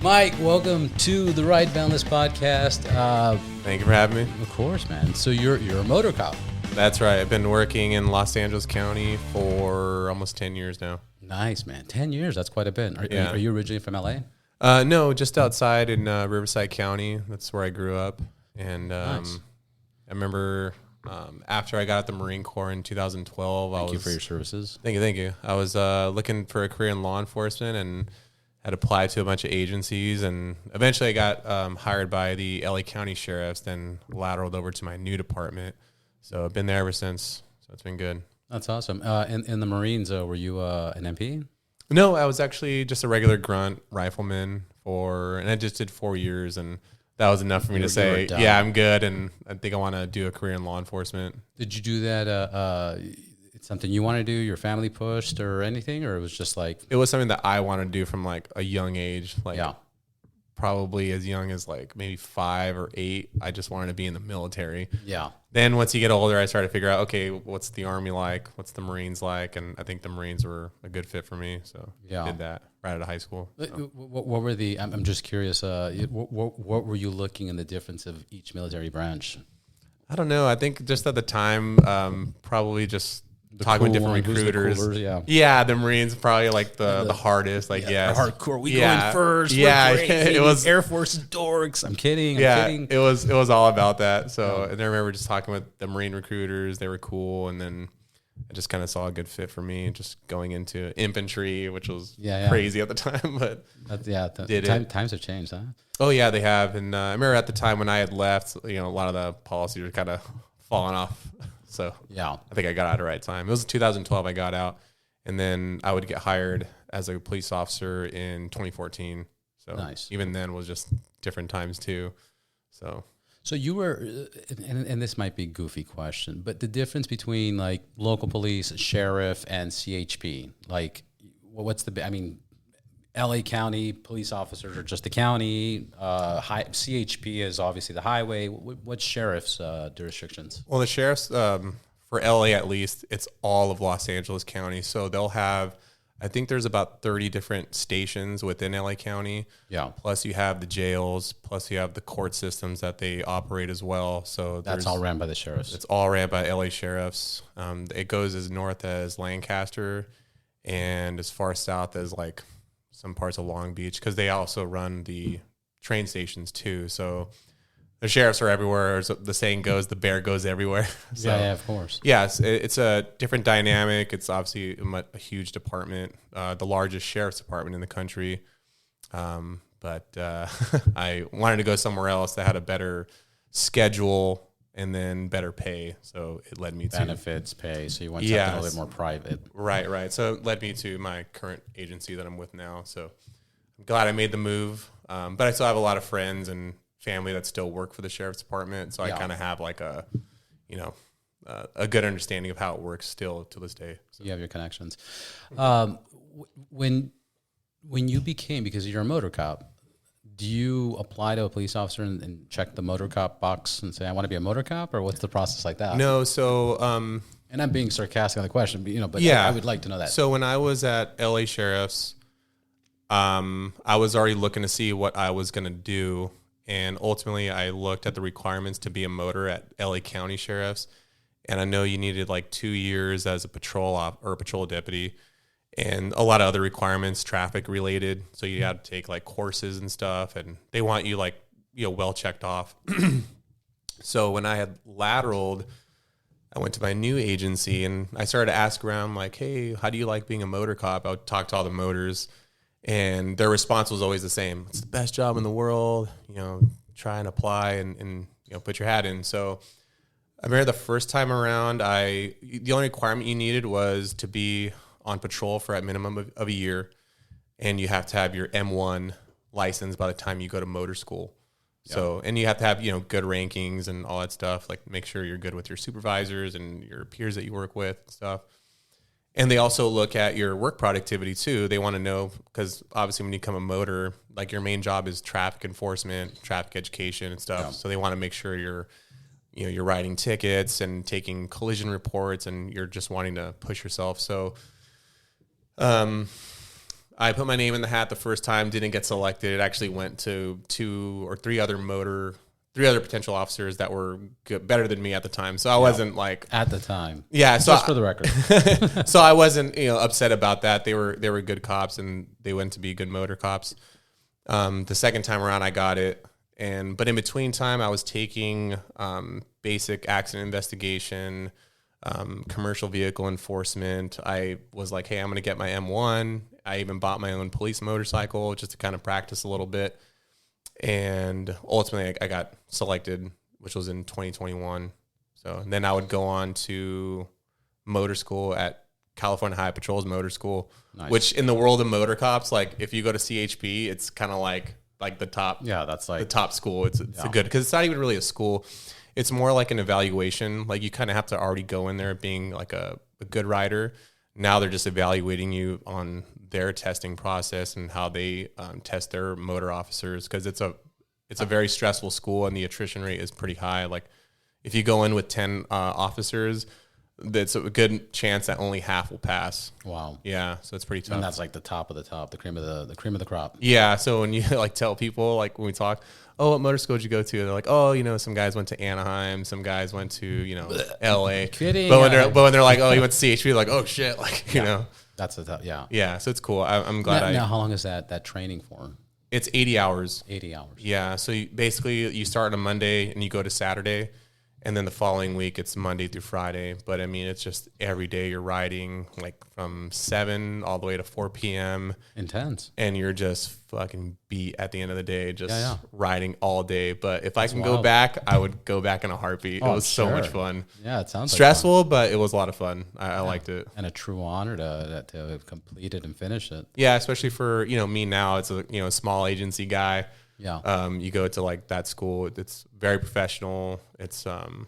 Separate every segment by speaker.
Speaker 1: Mike, welcome to the Ride Boundless podcast.
Speaker 2: Thank you for having me.
Speaker 1: Of course, man. So you're a motor cop.
Speaker 2: That's right. I've been working in Los Angeles County for almost 10 years now.
Speaker 1: Nice, man. 10 years. That's quite a bit. Are you originally from LA?
Speaker 2: No, just outside in Riverside County. That's where I grew up. And
Speaker 1: Nice.
Speaker 2: I remember after I got out the Marine Corps in 2012.
Speaker 1: Thank you for your services.
Speaker 2: Thank you. I was looking for a career in law enforcement and had applied to a bunch of agencies. And eventually I got hired by the LA County Sheriffs, then lateraled over to my new department. So I've been there ever since. So it's been good.
Speaker 1: That's awesome. In the Marines, were you an MP?
Speaker 2: No, I was actually just a regular grunt rifleman and I just did 4 years, and that was enough for me to say, yeah, I'm good, and I think I want to do a career in law enforcement.
Speaker 1: Did you do that? It's something you want to do, your family pushed or anything, or it was just like...
Speaker 2: It was something that I wanted to do from like a young age, like probably as young as like maybe 5 or 8. I just wanted to be in the military.
Speaker 1: Yeah.
Speaker 2: Then once you get older, I started to figure out, okay, what's the Army like? What's the Marines like? And I think the Marines were a good fit for me. So I did that right out of high school. So.
Speaker 1: What were the, I'm just curious, what were you looking in the difference of each military branch?
Speaker 2: I don't know. I think just at the time, probably just talking with different recruiters. The Marines probably like the hardest. Like,
Speaker 1: hardcore. We going first.
Speaker 2: Yeah, it was
Speaker 1: Air Force dorks. I'm kidding.
Speaker 2: It was all about that. So and I remember just talking with the Marine recruiters. They were cool, and then I just kind of saw a good fit for me. Just going into infantry, which was crazy at the time, but
Speaker 1: times have changed, huh?
Speaker 2: Oh yeah, they have. And I remember at the time when I had left, a lot of the policies were kind of falling off. So I think I got out at the right time. It was 2012 I got out, and then I would get hired as a police officer in 2014. So
Speaker 1: nice.
Speaker 2: Even then was just different times too. So
Speaker 1: you were, and this might be a goofy question, but the difference between like local police, sheriff, and CHP, like what's LA County police officers are just the county. CHP is obviously the highway. What's sheriff's jurisdictions?
Speaker 2: Well, the sheriff's, for LA at least, it's all of Los Angeles County. So they'll have, I think there's about 30 different stations within LA County. Yeah. Plus you have the jails. Plus you have the court systems that they operate as well. So
Speaker 1: that's all ran by the sheriffs.
Speaker 2: It's all ran by LA sheriffs. It goes as north as Lancaster and as far south as like some parts of Long Beach, because they also run the train stations too. So the sheriffs are everywhere. As the saying goes, the bear goes everywhere. So,
Speaker 1: yeah, of course.
Speaker 2: Yes, it's a different dynamic. It's obviously a huge department, the largest sheriff's department in the country. But I wanted to go somewhere else that had a better schedule and then better pay. So it led me to
Speaker 1: benefits, pay. So you want something a little bit more private.
Speaker 2: Right. So it led me to my current agency that I'm with now. So I'm glad I made the move. But I still have a lot of friends and family that still work for the sheriff's department. So I kind of have like a good understanding of how it works still to this day. So.
Speaker 1: You have your connections. When you became, because you're a motor cop, do you apply to a police officer and check the motor cop box and say, I want to be a motor cop, or what's the process like that?
Speaker 2: No. So,
Speaker 1: and I'm being sarcastic on the question, but I would like to know that.
Speaker 2: So when I was at LA Sheriff's, I was already looking to see what I was going to do. And ultimately I looked at the requirements to be a motor at LA County Sheriff's. And I know you needed like 2 years as a patrol deputy, and a lot of other requirements, traffic related. So you had to take like courses and stuff, and they want you like, well checked off. So when I had lateraled, I went to my new agency and I started to ask around like, hey, how do you like being a motor cop? I would talk to all the motors, and their response was always the same. It's the best job in the world. Try and apply and put your hat in. So I remember the first time around, the only requirement you needed was to be on patrol for a minimum of a year, and you have to have your M1 license by the time you go to motor school. Yep. So, and you have to have, good rankings and all that stuff, like make sure you're good with your supervisors and your peers that you work with and stuff. And they also look at your work productivity too. They want to know, because obviously when you become a motor, like your main job is traffic enforcement, traffic education and stuff. Yep. So they want to make sure you're writing tickets and taking collision reports, and you're just wanting to push yourself. So, I put my name in the hat the first time, didn't get selected. It actually went to three other potential officers that were better than me at the time. So I wasn't like
Speaker 1: at the time.
Speaker 2: Yeah. So
Speaker 1: just for the record.
Speaker 2: So I wasn't, upset about that. They were good cops and they went to be good motor cops. The second time around I got it. But in between time I was taking, basic accident investigation, commercial vehicle enforcement. I was like, hey, I'm going to get my M1. I even bought my own police motorcycle just to kind of practice a little bit. And ultimately I got selected, which was in 2021. So then I would go on to motor school at California Highway Patrol's motor school, nice. Which in the world of motor cops, like if you go to CHP, it's kind of like the top. Yeah, that's like the top school. It's a good, because it's not even really a school. It's more like an evaluation. Like you kind of have to already go in there being like a good rider. Now they're just evaluating you on their testing process and how they test their motor officers, because it's a very stressful school and the attrition rate is pretty high. Like if you go in with 10 officers, that's a good chance that only half will pass. Wow. Yeah, so it's pretty tough.
Speaker 1: And that's like the top of the top, the cream of the crop.
Speaker 2: Yeah, so when you like tell people, like when we talk, oh, what motor school did you go to? They're like, oh, some guys went to Anaheim, some guys went to, LA.
Speaker 1: Kidding.
Speaker 2: But when they're like, oh, you went to CHP, they're like, oh shit, like,
Speaker 1: That's a tough, yeah.
Speaker 2: Yeah, so it's cool. I'm glad.
Speaker 1: Now, how long is that training for?
Speaker 2: It's 80 hours.
Speaker 1: 80 hours.
Speaker 2: Yeah, so you start on a Monday and you go to Saturday. And then the following week, it's Monday through Friday. But, I mean, it's just every day you're riding, like, from 7 all the way to 4 p.m.
Speaker 1: Intense.
Speaker 2: And you're just fucking beat at the end of the day, just riding all day. But if I can go back, I would go back in a heartbeat. It was so much fun.
Speaker 1: Yeah, it sounds
Speaker 2: stressful,
Speaker 1: like fun.
Speaker 2: But it was a lot of fun. I liked it.
Speaker 1: And a true honor to complete it and finish it.
Speaker 2: Yeah, especially for, me now. It's a small agency guy. Yeah. You go to like that school. It's very professional. It's I'm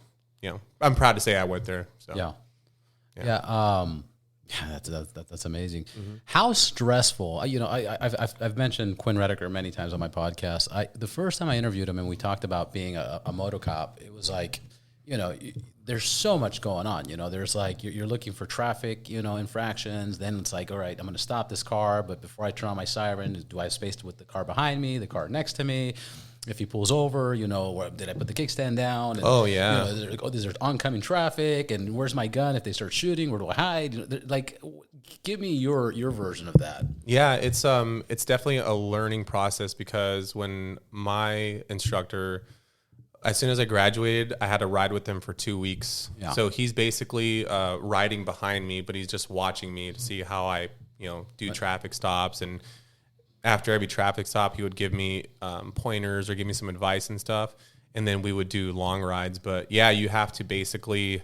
Speaker 2: proud to say I went there. So.
Speaker 1: Yeah. That's amazing. Mm-hmm. How stressful? I've mentioned Quinn Redeker many times on my podcast. The first time I interviewed him and we talked about being a moto cop, it was like, there's so much going on. There's like you're looking for traffic, infractions. Then it's like, all right, I'm going to stop this car, but before I turn on my siren, do I have space with the car behind me, the car next to me? If he pulls over, did I put the kickstand down? And, is there oncoming traffic? And where's my gun? If they start shooting, where do I hide? Like, give me your version of that.
Speaker 2: Yeah, it's definitely a learning process, because when my instructor, as soon as I graduated, I had to ride with him for 2 weeks. Yeah. So he's basically riding behind me, but he's just watching me to see how I, do traffic stops. And after every traffic stop, he would give me pointers or give me some advice and stuff. And then we would do long rides. But yeah, you have to basically,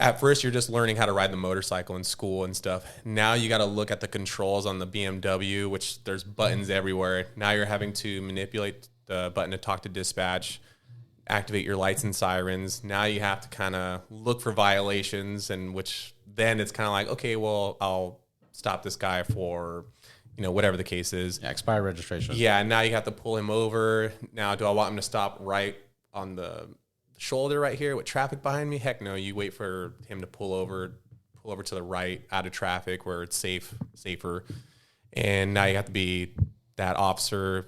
Speaker 2: at first you're just learning how to ride the motorcycle in school and stuff. Now you got to look at the controls on the BMW, which there's buttons everywhere. Now you're having to manipulate the button to talk to dispatch, activate your lights and sirens. Now you have to kind of look for violations, and which then it's kind of like, okay, well, I'll stop this guy for, whatever the case is.
Speaker 1: Yeah, expired registration.
Speaker 2: Yeah, now you have to pull him over. Now, do I want him to stop right on the shoulder right here with traffic behind me? Heck no, you wait for him to pull over to the right out of traffic where it's safer. And now you have to be that officer.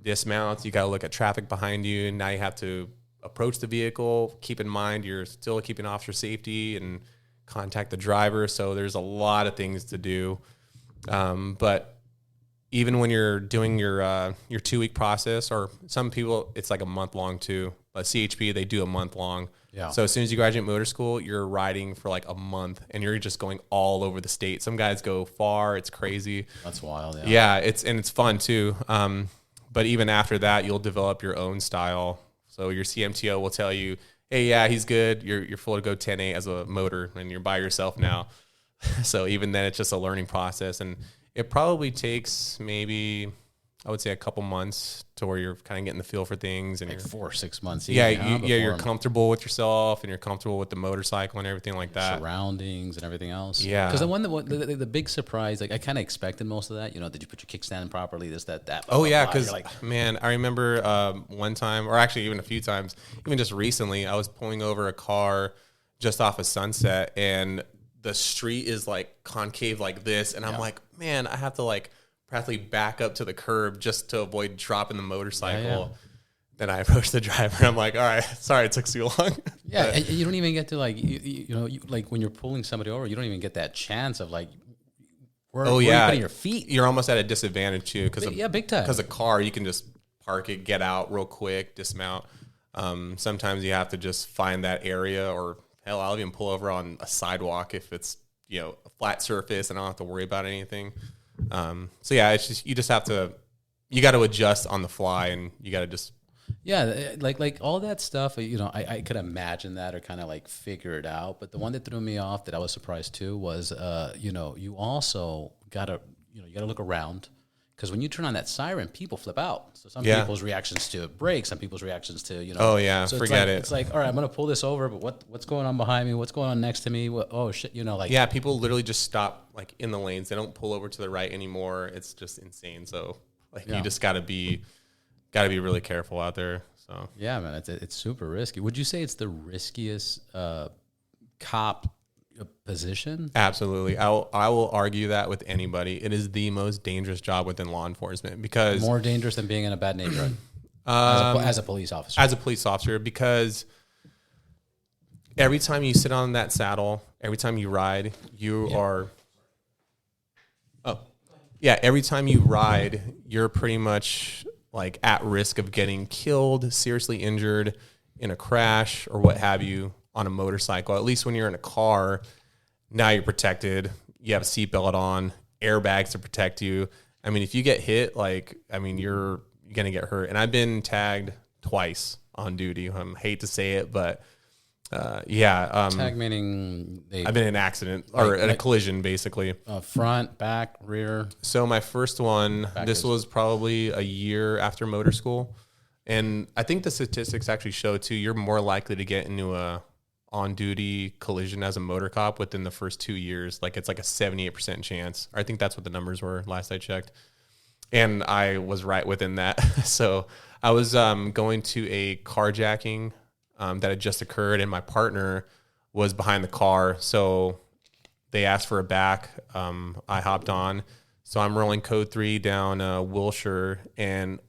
Speaker 2: Dismounts, you got to look at traffic behind you, and now you have to approach the vehicle. Keep in mind you're still keeping officer safety and contact the driver. So there's a lot of things to do. But even when you're doing your 2 week process, or some people it's like a month long too. But CHP, they do a month long. Yeah. So as soon as you graduate motor school, you're riding for like a month, and you're just going all over the state. Some guys go far. It's crazy.
Speaker 1: That's wild.
Speaker 2: Yeah. It's fun too. But even after that, you'll develop your own style. So your CMTO will tell you, hey, yeah, he's good. You're full to go 10-8 as a motor, and you're by yourself now. So even then, it's just a learning process. And it probably takes maybe, I would say, a couple months to where you're kind of getting the feel for things. And
Speaker 1: like 4 or 6 months.
Speaker 2: You're comfortable with yourself, and you're comfortable with the motorcycle and everything like that.
Speaker 1: Surroundings and everything else.
Speaker 2: Yeah.
Speaker 1: Because the big surprise, like I kind of expected most of that. Did you put your kickstand in properly? This, that.
Speaker 2: Blah, yeah. Because man, I remember one time, or actually even a few times, even just recently, I was pulling over a car just off of Sunset, and the street is like concave like this. And I'm like, man, I have to like practically back up to the curb just to avoid dropping the motorcycle. Yeah. Then I approached the driver and I'm like, all right, sorry, it took so long.
Speaker 1: Yeah. And you don't even get to like, like when you're pulling somebody over, you don't even get that chance of like, where are you putting your feet?
Speaker 2: You're almost at a disadvantage too.
Speaker 1: Big time.
Speaker 2: Because a car, you can just park it, get out real quick, dismount. Sometimes you have to just find that area, or hell, I'll even pull over on a sidewalk if it's, a flat surface and I don't have to worry about anything. So yeah, it's just, you got to adjust on the fly, and you got to just.
Speaker 1: Yeah, like all that stuff, I could imagine that or kind of like figure it out. But the one that threw me off that I was surprised too was, you also gotta look around, because when you turn on that siren, people flip out. So some people's reactions to brake, some people's reactions to,
Speaker 2: Oh yeah,
Speaker 1: so
Speaker 2: forget
Speaker 1: It's like, all right, I'm gonna pull this over, but what's going on behind me? What's going on next to me? Oh shit,
Speaker 2: Yeah, people literally just stop like in the lanes. They don't pull over to the right anymore. It's just insane. So you just gotta be really careful out there. So
Speaker 1: yeah, man, it's super risky. Would you say it's the riskiest cop position?
Speaker 2: Absolutely. I will argue that with anybody. It is the most dangerous job within law enforcement, because
Speaker 1: more dangerous than being in a bad neighborhood as a police officer.
Speaker 2: As a police officer, because every time you sit on that saddle, every time you ride, every time you ride, you're pretty much like at risk of getting killed, seriously injured in a crash or what have you on a motorcycle. At least when you're in a car, now you're protected. You have a seatbelt on, airbags to protect you. I mean, if you get hit, you're going to get hurt. And I've been tagged twice on duty. I hate to say it, but
Speaker 1: tag meaning
Speaker 2: I've been in an accident or a collision, basically.
Speaker 1: Front, back, rear.
Speaker 2: So my first one, this was probably a year after motor school. And I think the statistics actually show too, you're more likely to get into a on-duty collision as a motor cop within the first 2 years. Like it's like a 78% chance. I think that's what the numbers were last I checked. And I was right within that. So I was going to a carjacking that had just occurred, and my partner was behind the car. So they asked for a back. I hopped on. So I'm rolling code 3 down Wilshire, and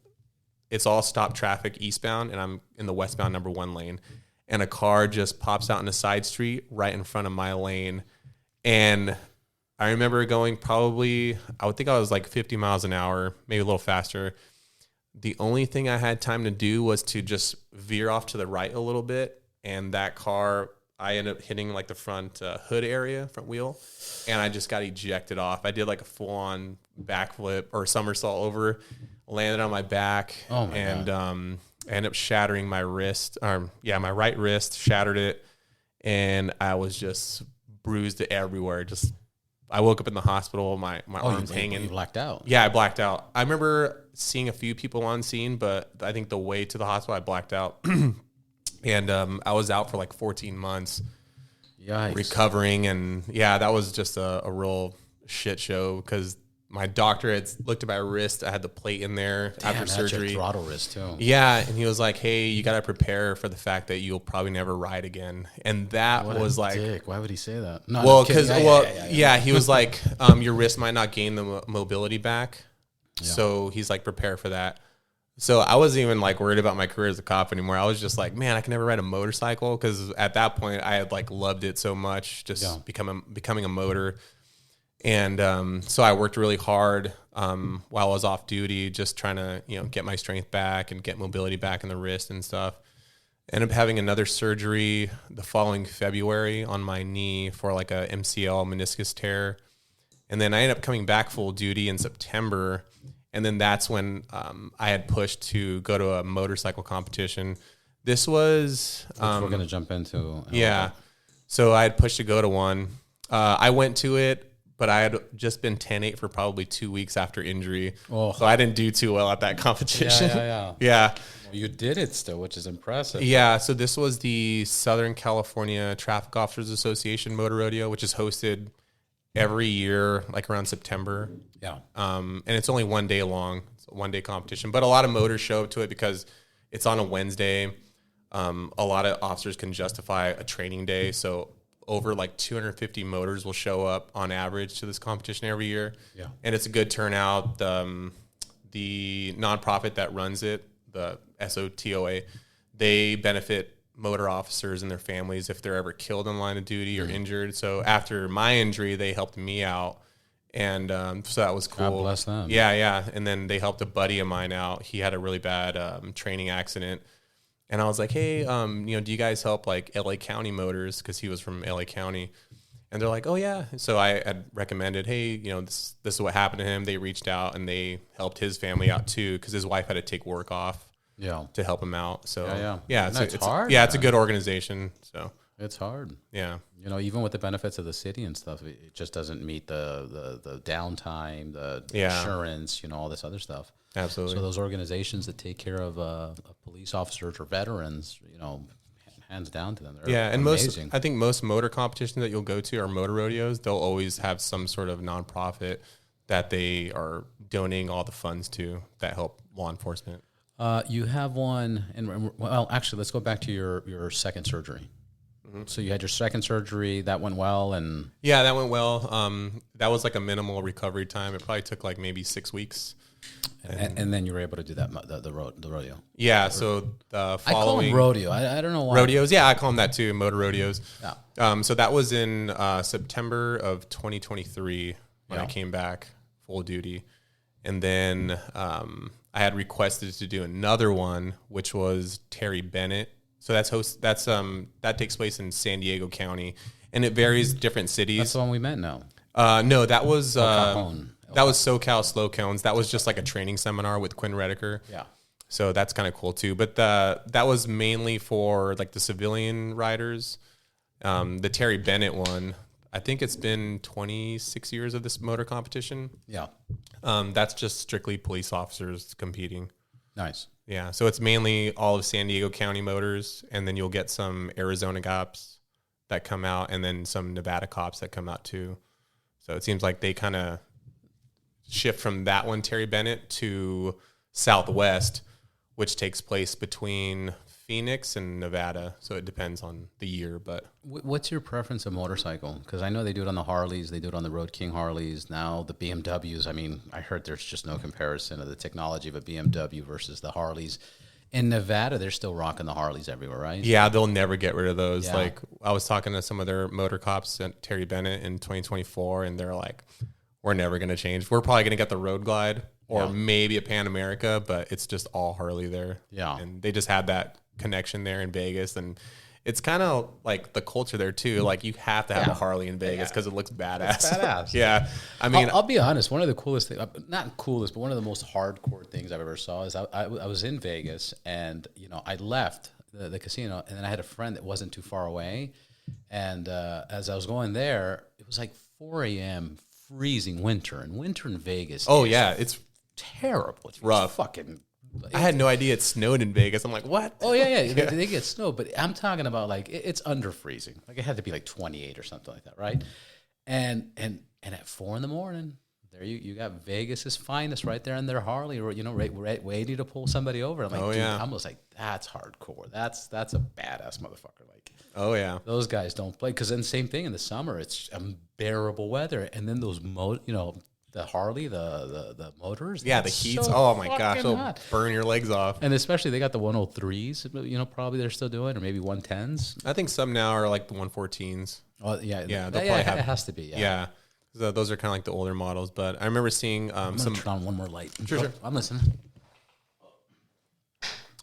Speaker 2: it's all stop traffic eastbound, and I'm in the westbound number 1 lane. And a car just pops out in a side street right in front of my lane. And I remember going probably, I would think I was like 50 miles an hour, maybe a little faster. The only thing I had time to do was to just veer off to the right a little bit. And that car, I ended up hitting like the front hood area, front wheel. And I just got ejected off. I did like a full-on backflip or somersault over, landed on my back.
Speaker 1: Oh my God.
Speaker 2: I ended up shattering my wrist. My right wrist, shattered it. And I was just bruised everywhere. I woke up in the hospital, my arm's hanging.
Speaker 1: You blacked out?
Speaker 2: Yeah, I blacked out. I remember seeing a few people on scene, but I think the way to the hospital, I blacked out. And I was out for like 14 months.
Speaker 1: Yikes.
Speaker 2: Recovering. And yeah, that was just a real shit show, because my doctor had looked at my wrist. I had the plate in there after surgery.
Speaker 1: That's your throttle wrist too.
Speaker 2: Yeah, and he was like, "Hey, you got to prepare for the fact that you'll probably never ride again." And that was like,
Speaker 1: dick. Why would he say that? No,
Speaker 2: well, because he was like, your wrist might not gain the mobility back, so he's like, prepare for that. So I wasn't even like worried about my career as a cop anymore. I was just like, man, I can never ride a motorcycle, because at that point I had like loved it so much, just becoming a motor. And so I worked really hard while I was off duty, just trying to get my strength back and get mobility back in the wrist and stuff. Ended up having another surgery the following February on my knee for like a MCL meniscus tear. And then I ended up coming back full duty in September. And then that's when I had pushed to go to a motorcycle competition. This was...
Speaker 1: we're going to jump into.
Speaker 2: Yeah. So I had pushed to go to one. I went to it, but I had just been 10-8 for probably 2 weeks after injury. Oh. So I didn't do too well at that competition. Yeah.
Speaker 1: Well, you did it still, which is impressive.
Speaker 2: Yeah. So this was the Southern California Traffic Officers Association Motor Rodeo, which is hosted every year, like around September.
Speaker 1: Yeah.
Speaker 2: And it's only 1 day long. It's a 1 day competition, but a lot of motors show up to it because it's on a Wednesday. A lot of officers can justify a training day. So over like 250 motors will show up on average to this competition every year.
Speaker 1: Yeah.
Speaker 2: And it's a good turnout. The nonprofit that runs it, the SOTOA, they benefit motor officers and their families if they're ever killed in line of duty or injured. So after my injury, they helped me out. And so that was cool.
Speaker 1: God bless them.
Speaker 2: Yeah. And then they helped a buddy of mine out. He had a really bad training accident. And I was like, hey, do you guys help like LA County motors? Because he was from LA County. And they're like, oh, yeah. So I had recommended, hey, this is what happened to him. They reached out and they helped his family out, too, because his wife had to take work off to help him out. So, it's hard. Yeah, it's a good organization. So
Speaker 1: it's hard.
Speaker 2: Yeah.
Speaker 1: Even with the benefits of the city and stuff, it just doesn't meet the downtime, the insurance, all this other stuff.
Speaker 2: Absolutely.
Speaker 1: So those organizations that take care of police officers or veterans, hands down to them. They're
Speaker 2: and
Speaker 1: amazing.
Speaker 2: I think most motor competitions that you'll go to are motor rodeos. They'll always have some sort of nonprofit that they are donating all the funds to that help law enforcement.
Speaker 1: You have one, well, actually, let's go back to your second surgery. Mm-hmm. So you had your second surgery, that went well, and
Speaker 2: yeah, that went well. That was like a minimal recovery time. It probably took like maybe 6 weeks.
Speaker 1: And then you were able to do that the rodeo.
Speaker 2: Yeah, so the following...
Speaker 1: I call them rodeo. I don't know why.
Speaker 2: Rodeos, yeah, I call them that too, motor rodeos.
Speaker 1: Yeah.
Speaker 2: So that was in September of 2023 when I came back full duty. And then I had requested to do another one, which was Terry Bennett. So that takes place in San Diego County, and it varies different cities.
Speaker 1: That's the one we met now.
Speaker 2: No, that was...
Speaker 1: Cajon.
Speaker 2: That was SoCal Slow Cons. That was just like a training seminar with Quinn Redeker.
Speaker 1: Yeah.
Speaker 2: So that's kind of cool too. But that was mainly for like the civilian riders. The Terry Bennett one, I think it's been 26 years of this motor competition.
Speaker 1: Yeah.
Speaker 2: That's just strictly police officers competing.
Speaker 1: Nice.
Speaker 2: Yeah. So it's mainly all of San Diego County motors, and then you'll get some Arizona cops that come out, and then some Nevada cops that come out too. So it seems like they kind of shift from that one, Terry Bennett, to Southwest, which takes place between Phoenix and Nevada. So it depends on the year. But
Speaker 1: what's your preference of motorcycle? Because I know they do it on the Harleys, they do it on the Road King Harleys. Now the BMWs. I mean, I heard there's just no comparison of the technology of a BMW versus the Harleys. In Nevada, they're still rocking the Harleys everywhere, right?
Speaker 2: Yeah, they'll never get rid of those.
Speaker 1: Yeah.
Speaker 2: Like I was talking to some of their motor cops at Terry Bennett in 2024, and they're like, we're never going to change. We're probably going to get the Road Glide or maybe a Pan America, but it's just all Harley there.
Speaker 1: Yeah.
Speaker 2: And they just had that connection there in Vegas. And it's kind of like the culture there too. Like you have to have a Harley in Vegas because it looks badass.
Speaker 1: It's badass.
Speaker 2: Yeah. I mean,
Speaker 1: I'll be honest. One of the coolest things, not coolest, but one of the most hardcore things I've ever saw is I was in Vegas, and I left the casino, and then I had a friend that wasn't too far away. And as I was going there, it was like 4 a.m., freezing winter, and winter in Vegas.
Speaker 2: Oh yeah, it's
Speaker 1: terrible. It's
Speaker 2: rough.
Speaker 1: Fucking.
Speaker 2: I had no idea it snowed in Vegas. I'm like, what?
Speaker 1: Oh yeah. They get snow, but I'm talking about like it's under freezing. Like it had to be like 28 or something like that, right? And at 4 a.m, there you got Vegas's finest right there in their Harley, or ready to pull somebody over. I'm like, dude, I almost like that's hardcore. That's a badass motherfucker. Like,
Speaker 2: oh yeah,
Speaker 1: those guys don't play, because then same thing in the summer, it's unbearable weather, and then those the Harley, the motors.
Speaker 2: Yeah, the heats. Oh my gosh, they'll
Speaker 1: hot.
Speaker 2: burn your legs off.
Speaker 1: And especially they got the 103s. Probably they're still doing, or maybe 110s.
Speaker 2: I think some now are like the 114s.
Speaker 1: Oh yeah,
Speaker 2: yeah. They'll probably have.
Speaker 1: It has to be.
Speaker 2: Yeah. So those are kind of like the older models, but I remember seeing some.
Speaker 1: Turn on one more light.
Speaker 2: Sure.
Speaker 1: I'm listening.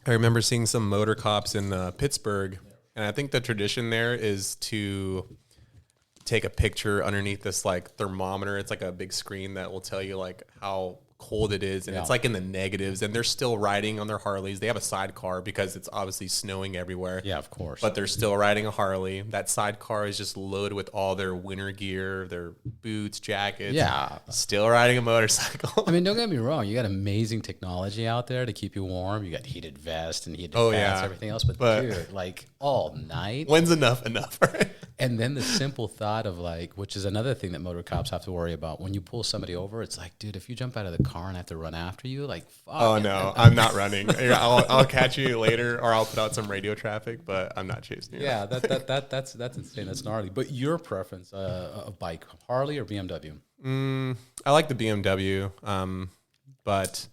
Speaker 2: I remember seeing some motor cops in Pittsburgh, and I think the tradition there is to take a picture underneath this like thermometer. It's like a big screen that will tell you like how cold it is, and it's like in the negatives, and they're still riding on their Harleys. They have a sidecar because it's obviously snowing everywhere.
Speaker 1: Yeah, of course.
Speaker 2: But they're still riding a Harley. That sidecar is just loaded with all their winter gear, their boots, jackets.
Speaker 1: Yeah.
Speaker 2: Still riding a motorcycle.
Speaker 1: I mean, don't get me wrong. You got amazing technology out there to keep you warm. You got heated vest and heated pants, everything else. But dude, like all night.
Speaker 2: When's enough, right?
Speaker 1: And then the simple thought of like, which is another thing that motor cops have to worry about. When you pull somebody over, it's like, dude, if you jump out of the car and I have to run after you, like, fuck.
Speaker 2: Oh no, I'm not running. I'll catch you later, or I'll put out some radio traffic, but I'm not chasing you.
Speaker 1: Yeah, that's insane. That's gnarly. But your preference, of bike, Harley or BMW?
Speaker 2: I like the BMW, but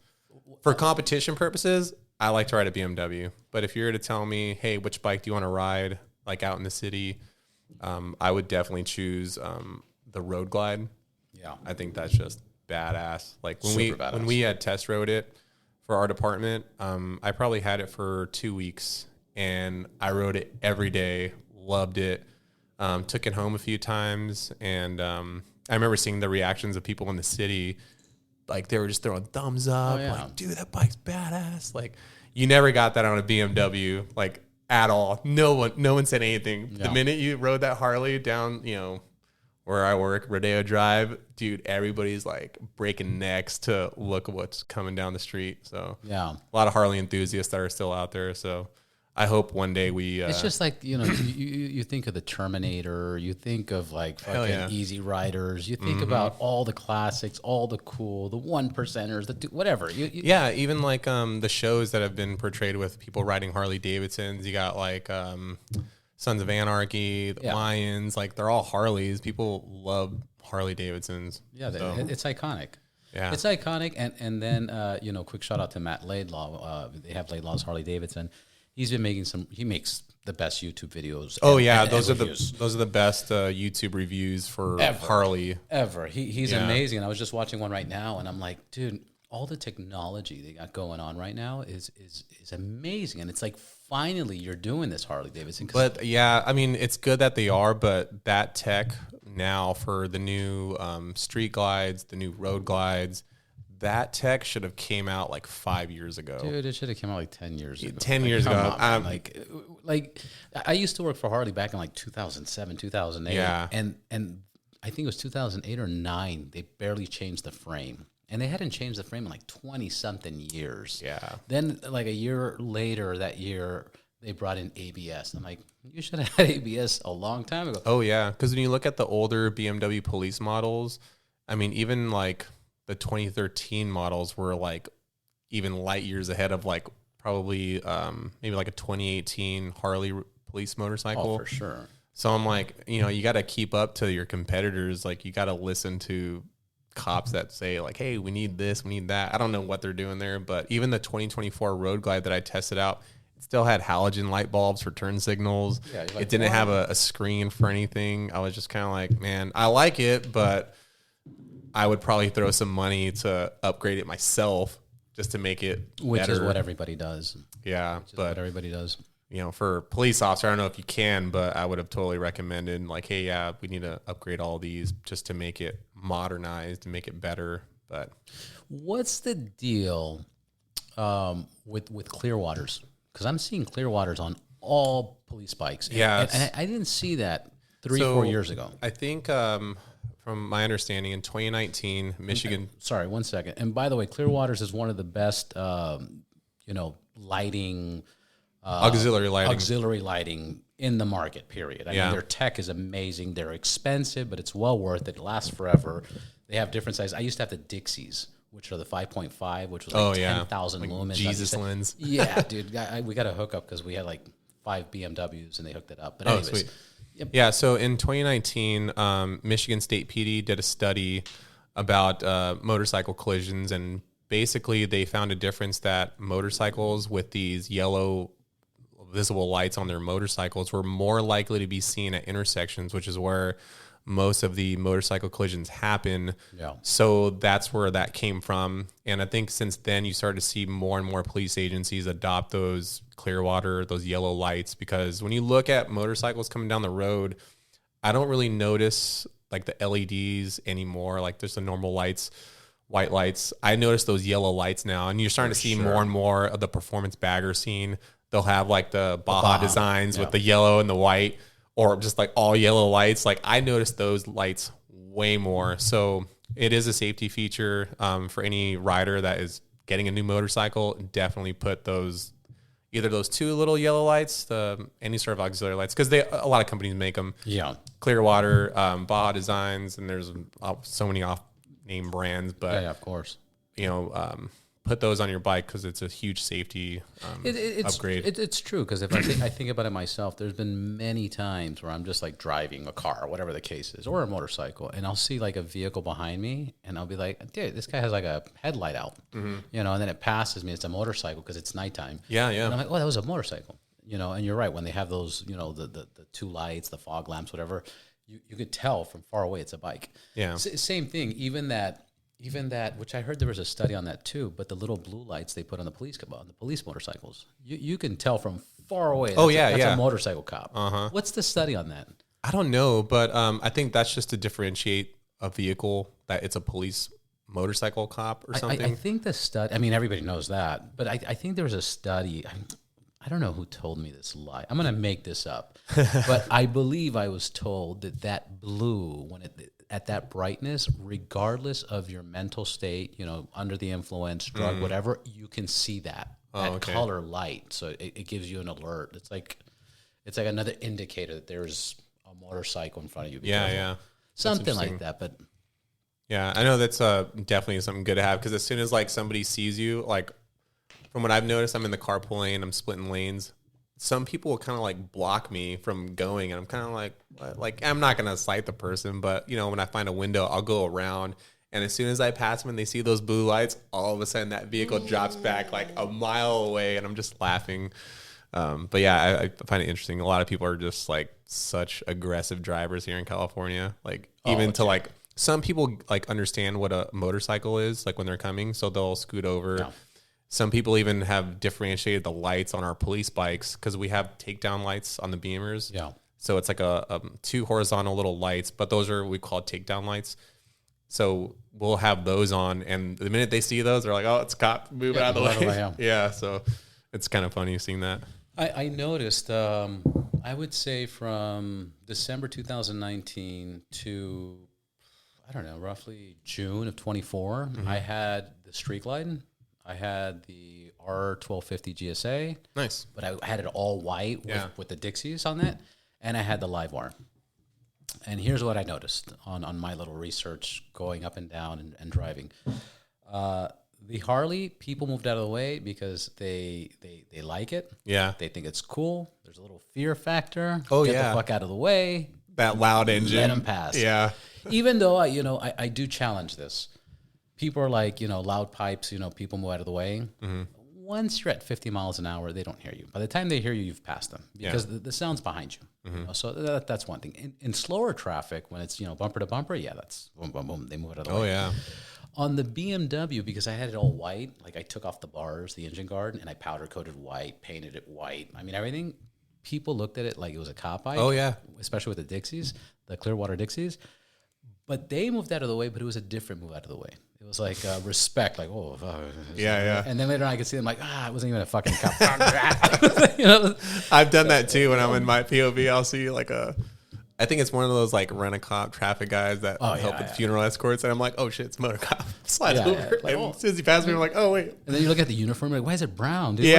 Speaker 2: for competition purposes, I like to ride a BMW. But if you were to tell me, hey, which bike do you want to ride, like out in the city, I would definitely choose the Road Glide.
Speaker 1: Yeah,
Speaker 2: I think that's just badass. Like when we had test rode it for our department, I probably had it for 2 weeks, and I rode it every day. Loved it. Took it home a few times, and I remember seeing the reactions of people in the city. Like they were just throwing thumbs up.
Speaker 1: Oh, yeah.
Speaker 2: Like, dude, that bike's badass. Like you never got that on a BMW. Like at all. No one said anything. Yeah. The minute you rode that Harley down, where I work, Rodeo Drive, dude, everybody's like breaking necks to look at what's coming down the street. So
Speaker 1: yeah,
Speaker 2: a lot of Harley enthusiasts that are still out there. So I hope one day we.
Speaker 1: It's just like you think of the Terminator, you think of like fucking Easy Riders, you think about all the classics, all the cool, the 1%ers, whatever.
Speaker 2: Yeah, even like the shows that have been portrayed with people riding Harley Davidsons. You got like Sons of Anarchy, the Lions, like they're all Harleys. People love Harley Davidsons.
Speaker 1: Yeah, so. It's iconic.
Speaker 2: Yeah,
Speaker 1: it's iconic, and then quick shout out to Matt Laidlaw. They have Laidlaw's Harley Davidson. He's been making he makes the best YouTube videos.
Speaker 2: Oh yeah, those are the best YouTube reviews for Harley
Speaker 1: ever. He's amazing. And I was just watching one right now, and I'm like, dude, all the technology they got going on right now is amazing. And it's like finally you're doing this, Harley Davidson.
Speaker 2: But yeah, I mean it's good that they are, but that tech now for the new street glides, the new road glides. That tech should have came out like 5 years ago.
Speaker 1: Dude, it should have come out like 10 years ago.
Speaker 2: 10 years ago.
Speaker 1: On, like I used to work for Harley back in like 2007, 2008.
Speaker 2: Yeah.
Speaker 1: And I think it was 2008 or 9, they barely changed the frame. And they hadn't changed the frame in like 20-something years.
Speaker 2: Yeah.
Speaker 1: Then like a year later that year, they brought in ABS. I'm like, you should have had ABS a long time ago.
Speaker 2: Oh, yeah. Because when you look at the older BMW police models, I mean, even like the 2013 models were like even light years ahead of like probably maybe like a 2018 Harley police motorcycle.
Speaker 1: Oh, for sure.
Speaker 2: So I'm like, you got to keep up to your competitors. Like you got to listen to cops that say like, hey, we need this, we need that. I don't know what they're doing there, but even the 2024 Road Glide that I tested out, it still had halogen light bulbs for turn signals. Yeah, like, it didn't have a screen for anything. I was just kind of like, man, I like it, but I would probably throw some money to upgrade it myself just to make it
Speaker 1: Which
Speaker 2: better.
Speaker 1: Is what everybody does.
Speaker 2: Yeah,
Speaker 1: but what everybody does.
Speaker 2: For police officer, I don't know if you can, but I would have totally recommended like, hey, yeah, we need to upgrade all these just to make it modernized and make it better. But
Speaker 1: what's the deal with Clearwaters? Because I'm seeing Clearwaters on all police bikes.
Speaker 2: Yeah,
Speaker 1: and I didn't see that 4 years ago.
Speaker 2: I think from my understanding, in 2019, Michigan.
Speaker 1: Sorry, 1 second. And by the way, Clearwaters is one of the best, lighting.
Speaker 2: Auxiliary
Speaker 1: lighting in the market, period. I mean, their tech is amazing. They're expensive, but it's well worth it. It lasts forever. They have different sizes. I used to have the Dixies, which are the 5.5, which was like 10,000 lumens.
Speaker 2: Jesus lens.
Speaker 1: Yeah, dude. We got a hookup because we had like 5 BMWs and they hooked it up. But anyways.
Speaker 2: Sweet. Yep. Yeah, so in 2019, Michigan State PD did a study about motorcycle collisions, and basically they found a difference that motorcycles with these yellow visible lights on their motorcycles were more likely to be seen at intersections, which is where most of the motorcycle collisions happen.
Speaker 1: Yeah.
Speaker 2: So that's where that came from. And I think since then you started to see more and more police agencies adopt those Clearwater, those yellow lights, because when you look at motorcycles coming down the road, I don't really notice like the LEDs anymore. Like there's the normal lights, white lights. I notice those yellow lights now, and you're starting to see more and more of the performance bagger scene. They'll have like the Baja designs with the yellow and the white, or just like all yellow lights. Like I noticed those lights way more. So it is a safety feature for any rider that is getting a new motorcycle. Definitely put those either those two little yellow lights, any sort of auxiliary lights, because a lot of companies make them.
Speaker 1: Yeah.
Speaker 2: Clearwater, Baja Designs, and there's so many off-name brands, but
Speaker 1: Yeah, of course.
Speaker 2: Put those on your bike because it's a huge safety upgrade.
Speaker 1: It's true, because if I think about it myself, there's been many times where I'm just like driving a car, whatever the case is, or a motorcycle, and I'll see like a vehicle behind me, and I'll be like, dude, this guy has like a headlight out, and then it passes me. It's a motorcycle because it's nighttime.
Speaker 2: Yeah.
Speaker 1: And I'm like, oh, that was a motorcycle. And you're right, when they have those, the two lights, the fog lamps, whatever, you could tell from far away it's a bike.
Speaker 2: Yeah.
Speaker 1: Same thing. Even that, which I heard there was a study on that too, but the little blue lights they put on the police motorcycles, you can tell from far away. That's a motorcycle cop. What's the study on that?
Speaker 2: I don't know, but I think that's just to differentiate a vehicle that it's a police motorcycle cop or something.
Speaker 1: I think the study, I mean, everybody knows that, but I think there was a study. I don't know who told me this lie. I'm going to make this up, but I believe I was told that blue, when at that brightness, regardless of your mental state, under the influence, drug, whatever, you can see that color light. So it gives you an alert. It's like another indicator that there's a motorcycle in front of you.
Speaker 2: Yeah.
Speaker 1: Something like that. But
Speaker 2: yeah, I know that's definitely something good to have, because as soon as like somebody sees you, like from what I've noticed, I'm in the carpool lane, I'm splitting lanes. Some people will kind of like block me from going, and I'm kind of like I'm not gonna cite the person, but when I find a window, I'll go around, and as soon as I pass them and they see those blue lights, all of a sudden that vehicle drops back like a mile away, and I'm just laughing. But yeah, I find it interesting. A lot of people are just like such aggressive drivers here in California. Like like some people like understand what a motorcycle is like when they're coming, so they'll scoot over. Yeah. Some people even have differentiated the lights on our police bikes, because we have takedown lights on the Beamers.
Speaker 1: Yeah.
Speaker 2: So it's like a two horizontal little lights, but those are we call takedown lights. So we'll have those on, and the minute they see those, they're like, "Oh, it's a cop, move out of the way." Yeah. So it's kind of funny seeing that.
Speaker 1: I noticed. I would say from December 2019 to roughly June of 24, I had the streak lighting. I had the R1250 GSA.
Speaker 2: Nice.
Speaker 1: But I had it all white with the Dixies on it, and I had the live wire. And here's what I noticed on my little research going up and down and driving. The Harley, people moved out of the way because they like it. Yeah. They think it's cool. There's a little fear factor.
Speaker 2: Oh,
Speaker 1: Get the fuck out of the way.
Speaker 2: That loud engine.
Speaker 1: Let them pass.
Speaker 2: Yeah.
Speaker 1: Even though, I do challenge this. People are like, loud pipes, people move out of the way. Mm-hmm. Once you're at 50 miles an hour, they don't hear you. By the time they hear you, you've passed them because the sound's behind you. Mm-hmm. So that's one thing. In slower traffic, when it's, bumper to bumper, that's boom, boom, boom, they move out of the way.
Speaker 2: Oh, yeah.
Speaker 1: On the BMW, because I had it all white, like I took off the bars, the engine guard, and I powder coated white, painted it white. I mean, everything, people looked at it like it was a cop bike.
Speaker 2: Oh, yeah.
Speaker 1: Especially with the Dixies, the Clearwater Dixies. But they moved out of the way, but it was a different move out of the way. It was like respect, like, oh.
Speaker 2: Yeah.
Speaker 1: And then later on I could see them like, it wasn't even a fucking cop.
Speaker 2: I've done that too when I'm in my POV. I'll see like I think it's one of those like rent-a-cop traffic guys that help with funeral escorts. And I'm like, oh shit, it's motor cop. Slide over. Like, and as soon as he passes me, I'm like, oh wait.
Speaker 1: And then you look at the uniform, you're like, why is it brown? Dude,
Speaker 2: You're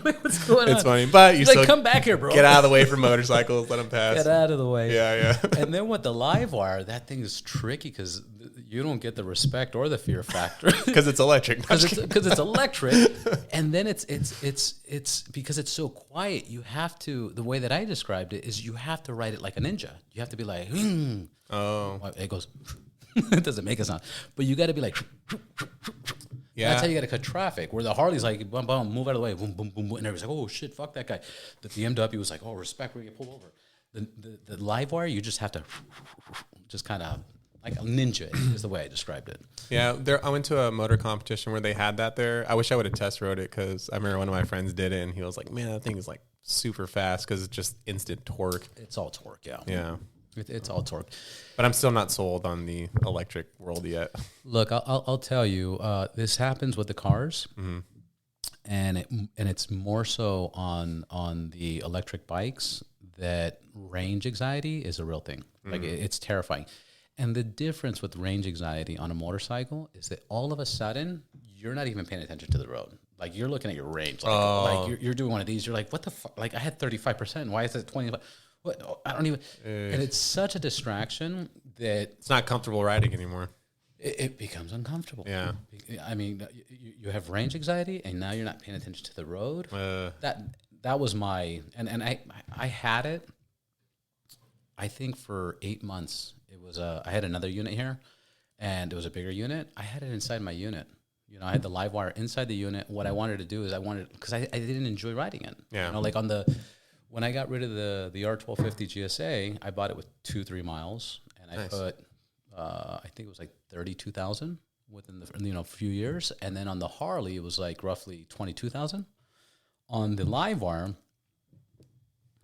Speaker 1: like, what's going on?
Speaker 2: It's funny, but you still
Speaker 1: come back here, bro.
Speaker 2: Get out of the way for motorcycles. Let them pass.
Speaker 1: Get out of the way.
Speaker 2: Yeah.
Speaker 1: And then with the live wire, that thing is tricky because you don't get the respect or the fear factor
Speaker 2: because it's electric.
Speaker 1: Because it's electric, and then it's because it's so quiet. You have to. The way that I described it is you have to ride it like a ninja. You have to be like,
Speaker 2: oh,
Speaker 1: it goes. It doesn't make a sound, but you got to be like. Yeah. That's how you got to cut traffic. Where the Harley's like, boom, boom, move out of the way, boom, boom, boom, boom, and everybody's like, oh shit, fuck that guy. The BMW was like, oh, respect, we're gonna pull over. The live wire, you just have to just kind of like a ninja is the way I described it.
Speaker 2: Yeah, I went to a motor competition where they had that there. I wish I would have test rode it because I remember one of my friends did it, and he was like, man, that thing is like super fast because it's just instant torque.
Speaker 1: It's all torque, yeah.
Speaker 2: Yeah.
Speaker 1: It's all torque.
Speaker 2: But I'm still not sold on the electric world yet.
Speaker 1: Look, I'll tell you, this happens with the cars, and it's more so on the electric bikes that range anxiety is a real thing. Like it's terrifying. And the difference with range anxiety on a motorcycle is that all of a sudden you're not even paying attention to the road. Like you're looking at your range. Like you're doing one of these. You're like, what the fuck? Like I had 35%. Why is it 25? What? I don't even. And it's such a distraction that
Speaker 2: it's not comfortable riding anymore.
Speaker 1: It becomes uncomfortable.
Speaker 2: Yeah.
Speaker 1: I mean, you have range anxiety, and now you're not paying attention to the road. That was my and I had it. I think for 8 months. It was I had another unit here, and it was a bigger unit. I had it inside my unit. You know, I had the live wire inside the unit. What I wanted to do is because I didn't enjoy riding it.
Speaker 2: Yeah.
Speaker 1: You know, like when I got rid of the R1250 GSA, I bought it with 2-3 miles, and I put I think it was like 32,000 within the few years, and then on the Harley it was like roughly 22,000. On the live wire,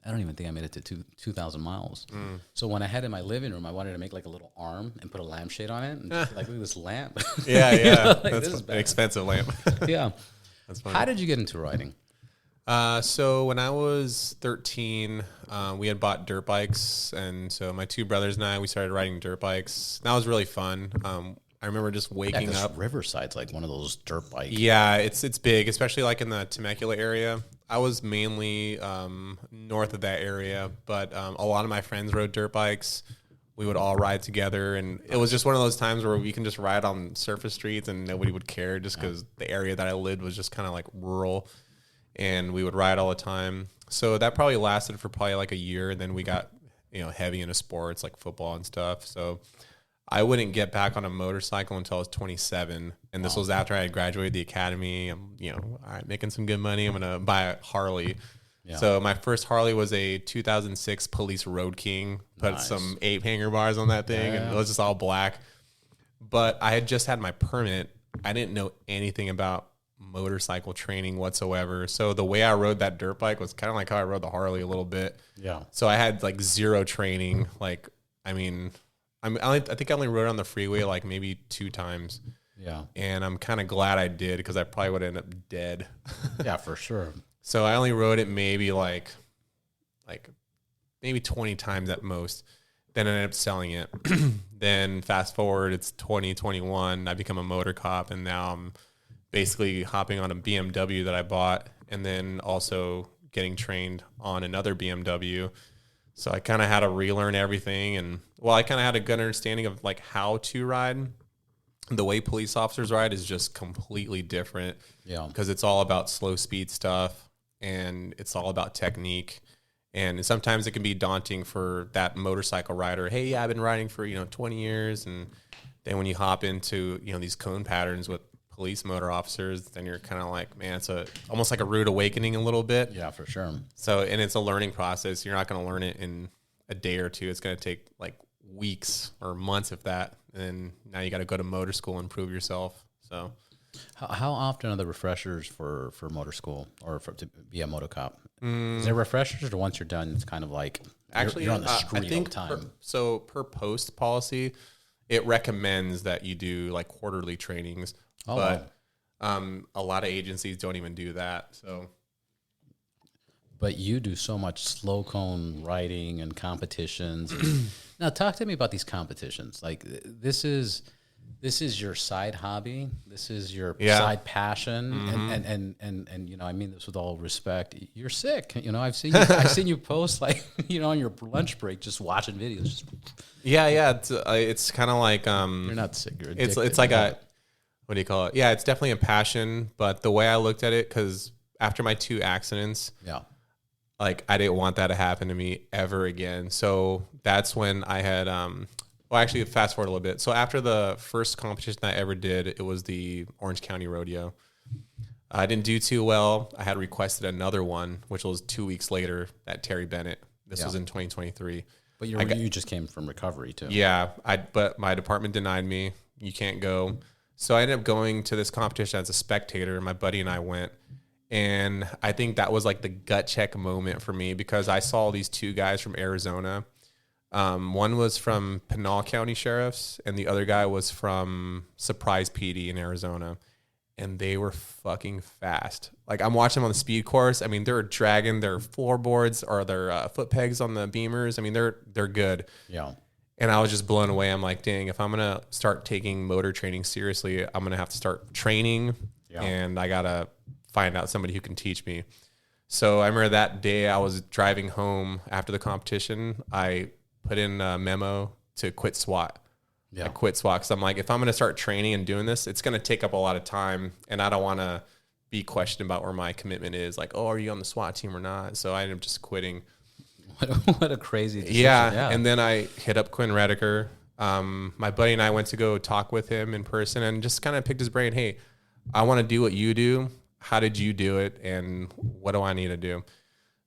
Speaker 1: I don't even think I made it to 2,000 miles. So when I had it in my living room, I wanted to make like a little arm and put a lampshade on it, and just, like look at this lamp.
Speaker 2: Yeah,
Speaker 1: You know, like,
Speaker 2: that's
Speaker 1: this is
Speaker 2: an
Speaker 1: bad.
Speaker 2: expensive lamp.
Speaker 1: Yeah.
Speaker 2: That's funny.
Speaker 1: How did you get into riding?
Speaker 2: So when I was 13, we had bought dirt bikes, and so my two brothers and I, we started riding dirt bikes. That was really fun. I remember just waking up.
Speaker 1: Riverside's like one of those dirt bikes.
Speaker 2: Yeah, it's big, especially like in the Temecula area. I was mainly north of that area, but a lot of my friends rode dirt bikes. We would all ride together, and it was just one of those times where we can just ride on surface streets and nobody would care, just because the area that I lived was just kind of like rural, and we would ride all the time. So that probably lasted for probably like a year, and then we got heavy into sports like football and stuff. So I wouldn't get back on a motorcycle until I was 27, and this was after I had graduated the academy. I'm, all right, making some good money. I'm gonna buy a Harley. Yeah. So my first Harley was a 2006 Police Road King. Put some 8 hanger bars on that thing, and it was just all black. But I had just had my permit. I didn't know anything about motorcycle training whatsoever. So the way I rode that dirt bike was kind of like how I rode the Harley a little bit.
Speaker 1: Yeah.
Speaker 2: So I had like zero training. Like, I think I only rode on the freeway like maybe 2 times.
Speaker 1: Yeah.
Speaker 2: And I'm kind of glad I did, because I probably would end up dead.
Speaker 1: Yeah, for sure.
Speaker 2: So I only rode it maybe like maybe 20 times at most. Then I ended up selling it. Then fast forward, it's 2021. I become a motor cop, and now I'm basically hopping on a BMW that I bought, and then also getting trained on another BMW. So I kind of had to relearn everything, and I kind of had a good understanding of like how to ride. The way police officers ride is just completely different.
Speaker 1: Yeah.
Speaker 2: Because it's all about slow speed stuff, and it's all about technique. And sometimes it can be daunting for that motorcycle rider. Hey, yeah, I've been riding for 20 years, and then when you hop into these cone patterns with police motor officers, then you're kind of like, man, it's almost like a rude awakening a little bit.
Speaker 1: Yeah, for sure.
Speaker 2: So, and it's a learning process. You're not going to learn it in a day or two. It's going to take like weeks or months, if that. And now you got to go to motor school and prove yourself. So,
Speaker 1: how often are the refreshers for motor school or to be a motor cop? Is there refreshers, or once you're done, it's kind of like you're on the street
Speaker 2: I think
Speaker 1: all the time?
Speaker 2: Per post policy, it recommends that you do like quarterly trainings. But a lot of agencies don't even do that. So,
Speaker 1: but you do so much slow cone riding and competitions. Now, talk to me about these competitions. Like this is your side hobby. This is your side passion, and I mean this with all respect. You're sick. I've seen you post like on your lunch break, just watching videos.
Speaker 2: Yeah. It's kind of like
Speaker 1: you're not sick. You're addicted.
Speaker 2: It's like what do you call it? Yeah, it's definitely a passion. But the way I looked at it, because after my 2 accidents, like I didn't want that to happen to me ever again. So that's when I had, actually fast forward a little bit. So after the first competition I ever did, it was the Orange County Rodeo. I didn't do too well. I had requested another one, which was 2 weeks later at Terry Bennett. This was in 2023.
Speaker 1: But you just came from recovery too.
Speaker 2: Yeah, but my department denied me. You can't go. So I ended up going to this competition as a spectator. My buddy and I went. And I think that was like the gut check moment for me, because I saw these 2 guys from Arizona. One was from Pinal County Sheriffs, and the other guy was from Surprise PD in Arizona. And they were fucking fast. Like, I'm watching them on the speed course. I mean, they're dragging their floorboards or their foot pegs on the beamers. I mean, they're good.
Speaker 1: Yeah.
Speaker 2: And I was just blown away. I'm like, dang, if I'm going to start taking motor training seriously, I'm going to have to start training. Yeah. And I got to find out somebody who can teach me. So I remember that day I was driving home after the competition. I put in a memo to quit SWAT.
Speaker 1: Yeah.
Speaker 2: I quit SWAT because I'm like, if I'm going to start training and doing this, it's going to take up a lot of time, and I don't want to be questioned about where my commitment is. Like, oh, are you on the SWAT team or not? So I ended up just quitting.
Speaker 1: What a crazy decision.
Speaker 2: Yeah. And then I hit up Quinn Redeker. My buddy and I went to go talk with him in person and just kind of picked his brain. Hey, I want to do what you do. How did you do it? And what do I need to do?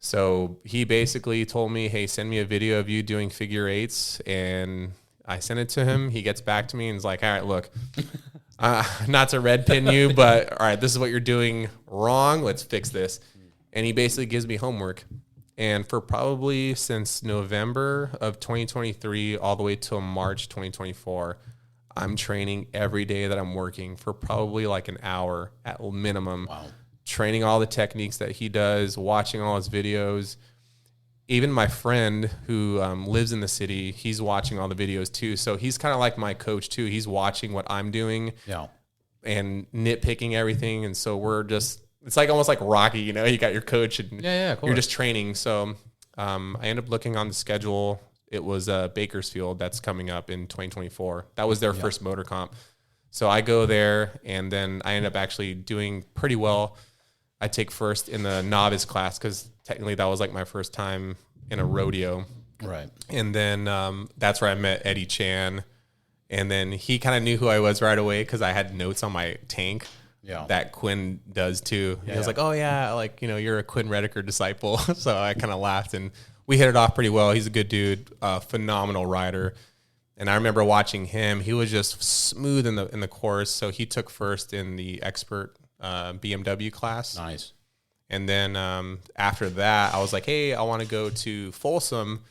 Speaker 2: So he basically told me, hey, send me a video of you doing figure eights. And I sent it to him. He gets back to me and is like, all right, look, not to red pin you, but all right, this is what you're doing wrong. Let's fix this. And he basically gives me homework. And for probably since November of 2023 all the way till March 2024, I'm training every day that I'm working for probably like an hour at minimum.
Speaker 1: Wow.
Speaker 2: Training all the techniques that he does, watching all his videos. Even my friend who lives in the city, he's watching all the videos too. So he's kind of like my coach too. He's watching what I'm doing and nitpicking everything. And so we're just, it's like almost like Rocky, you know, you got your coach and you're just training. So I ended up looking on the schedule. It was Bakersfield that's coming up in 2024. That was their first motor comp. So I go there, and then I end up actually doing pretty well. I take first in the novice class because technically that was like my first time in a rodeo.
Speaker 1: Right.
Speaker 2: And then that's where I met Eddie Chan. And then he kind of knew who I was right away because I had notes on my tank. Yeah. That Quinn does too. He was like, oh yeah, like, you know, you're a Quinn Redeker disciple. So I kind of laughed and we hit it off pretty well. He's a good dude, phenomenal rider. And I remember watching him. He was just smooth in the course. So he took first in the expert BMW class.
Speaker 1: Nice.
Speaker 2: And then after that, I was like, hey, I want to go to Folsom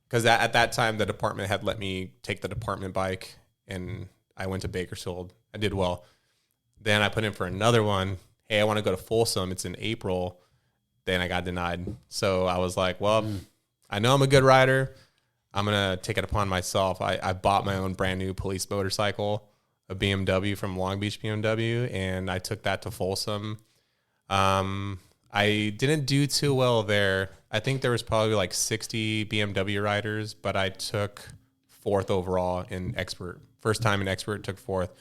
Speaker 2: because at that time the department had let me take the department bike, and I went to Bakersfield. I did well. Then I put in for another one. Hey, I want to go to Folsom. It's in April. Then I got denied. So I was like, well, I know I'm a good rider. I'm going to take it upon myself. I bought my own brand new police motorcycle, a BMW from Long Beach BMW, and I took that to Folsom. I didn't do too well there. I think there was probably like 60 BMW riders, but I took fourth overall in expert. First time in expert, took fourth.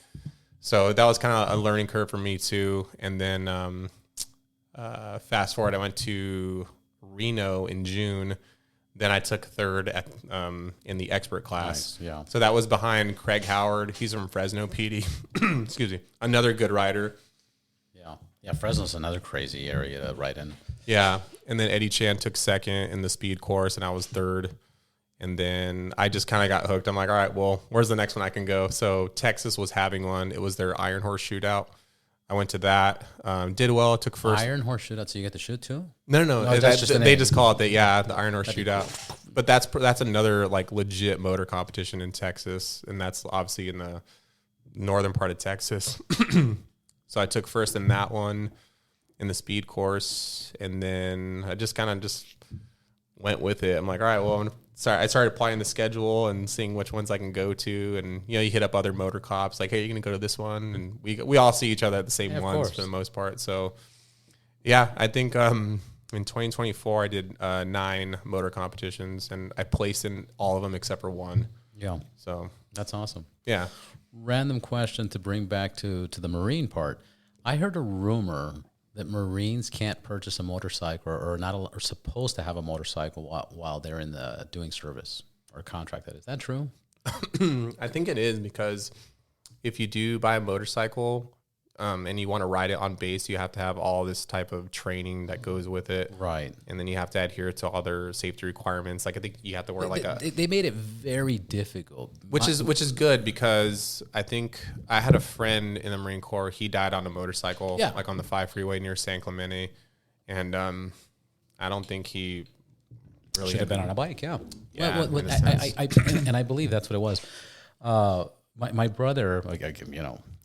Speaker 2: So that was kind of a learning curve for me too. And then fast forward, I went to Reno in June. Then I took third in the expert class.
Speaker 1: Nice, yeah.
Speaker 2: So that was behind Craig Howard. He's from Fresno PD. Excuse me. Another good rider.
Speaker 1: Yeah. Yeah, Fresno's another crazy area to ride in.
Speaker 2: Yeah. And then Eddie Chan took second in the speed course, and I was third. And then I just kind of got hooked. I'm like, all right, well, where's the next one I can go? So Texas was having one. It was their Iron Horse Shootout. I went to that. Did well. Took first.
Speaker 1: Iron Horse Shootout, so you get to shoot too?
Speaker 2: No. They just call it the Iron Horse Shootout. Cool. But that's another like legit motor competition in Texas, and that's obviously in the northern part of Texas. So I took first in that one in the speed course, and then I just kind of just went with it. I'm like, all right, well, I started applying the schedule and seeing which ones I can go to, and you know, you hit up other motor cops like, hey, you're gonna go to this one, and we all see each other at the same ones for the most part. So yeah, I think in 2024 I did 9 motor competitions, and I placed in all of them except for one.
Speaker 1: Yeah,
Speaker 2: so
Speaker 1: that's awesome.
Speaker 2: Yeah.
Speaker 1: Random question to bring back to the Marine part. I heard a rumor that Marines can't purchase a motorcycle or not are supposed to have a motorcycle while they're in the doing service or contract. Is that true?
Speaker 2: I think it is, because if you do buy a motorcycle and you want to ride it on base, you have to have all this type of training that goes with it.
Speaker 1: Right.
Speaker 2: And then you have to adhere to other safety requirements. Like I think you have to wear
Speaker 1: they made it very difficult.
Speaker 2: Which is good, because I think I had a friend in the Marine Corps. He died on a motorcycle, like on the 5 freeway near San Clemente. And I don't think he really
Speaker 1: should have been on a bike. Yeah.
Speaker 2: Yeah.
Speaker 1: And I believe that's what it was. My brother,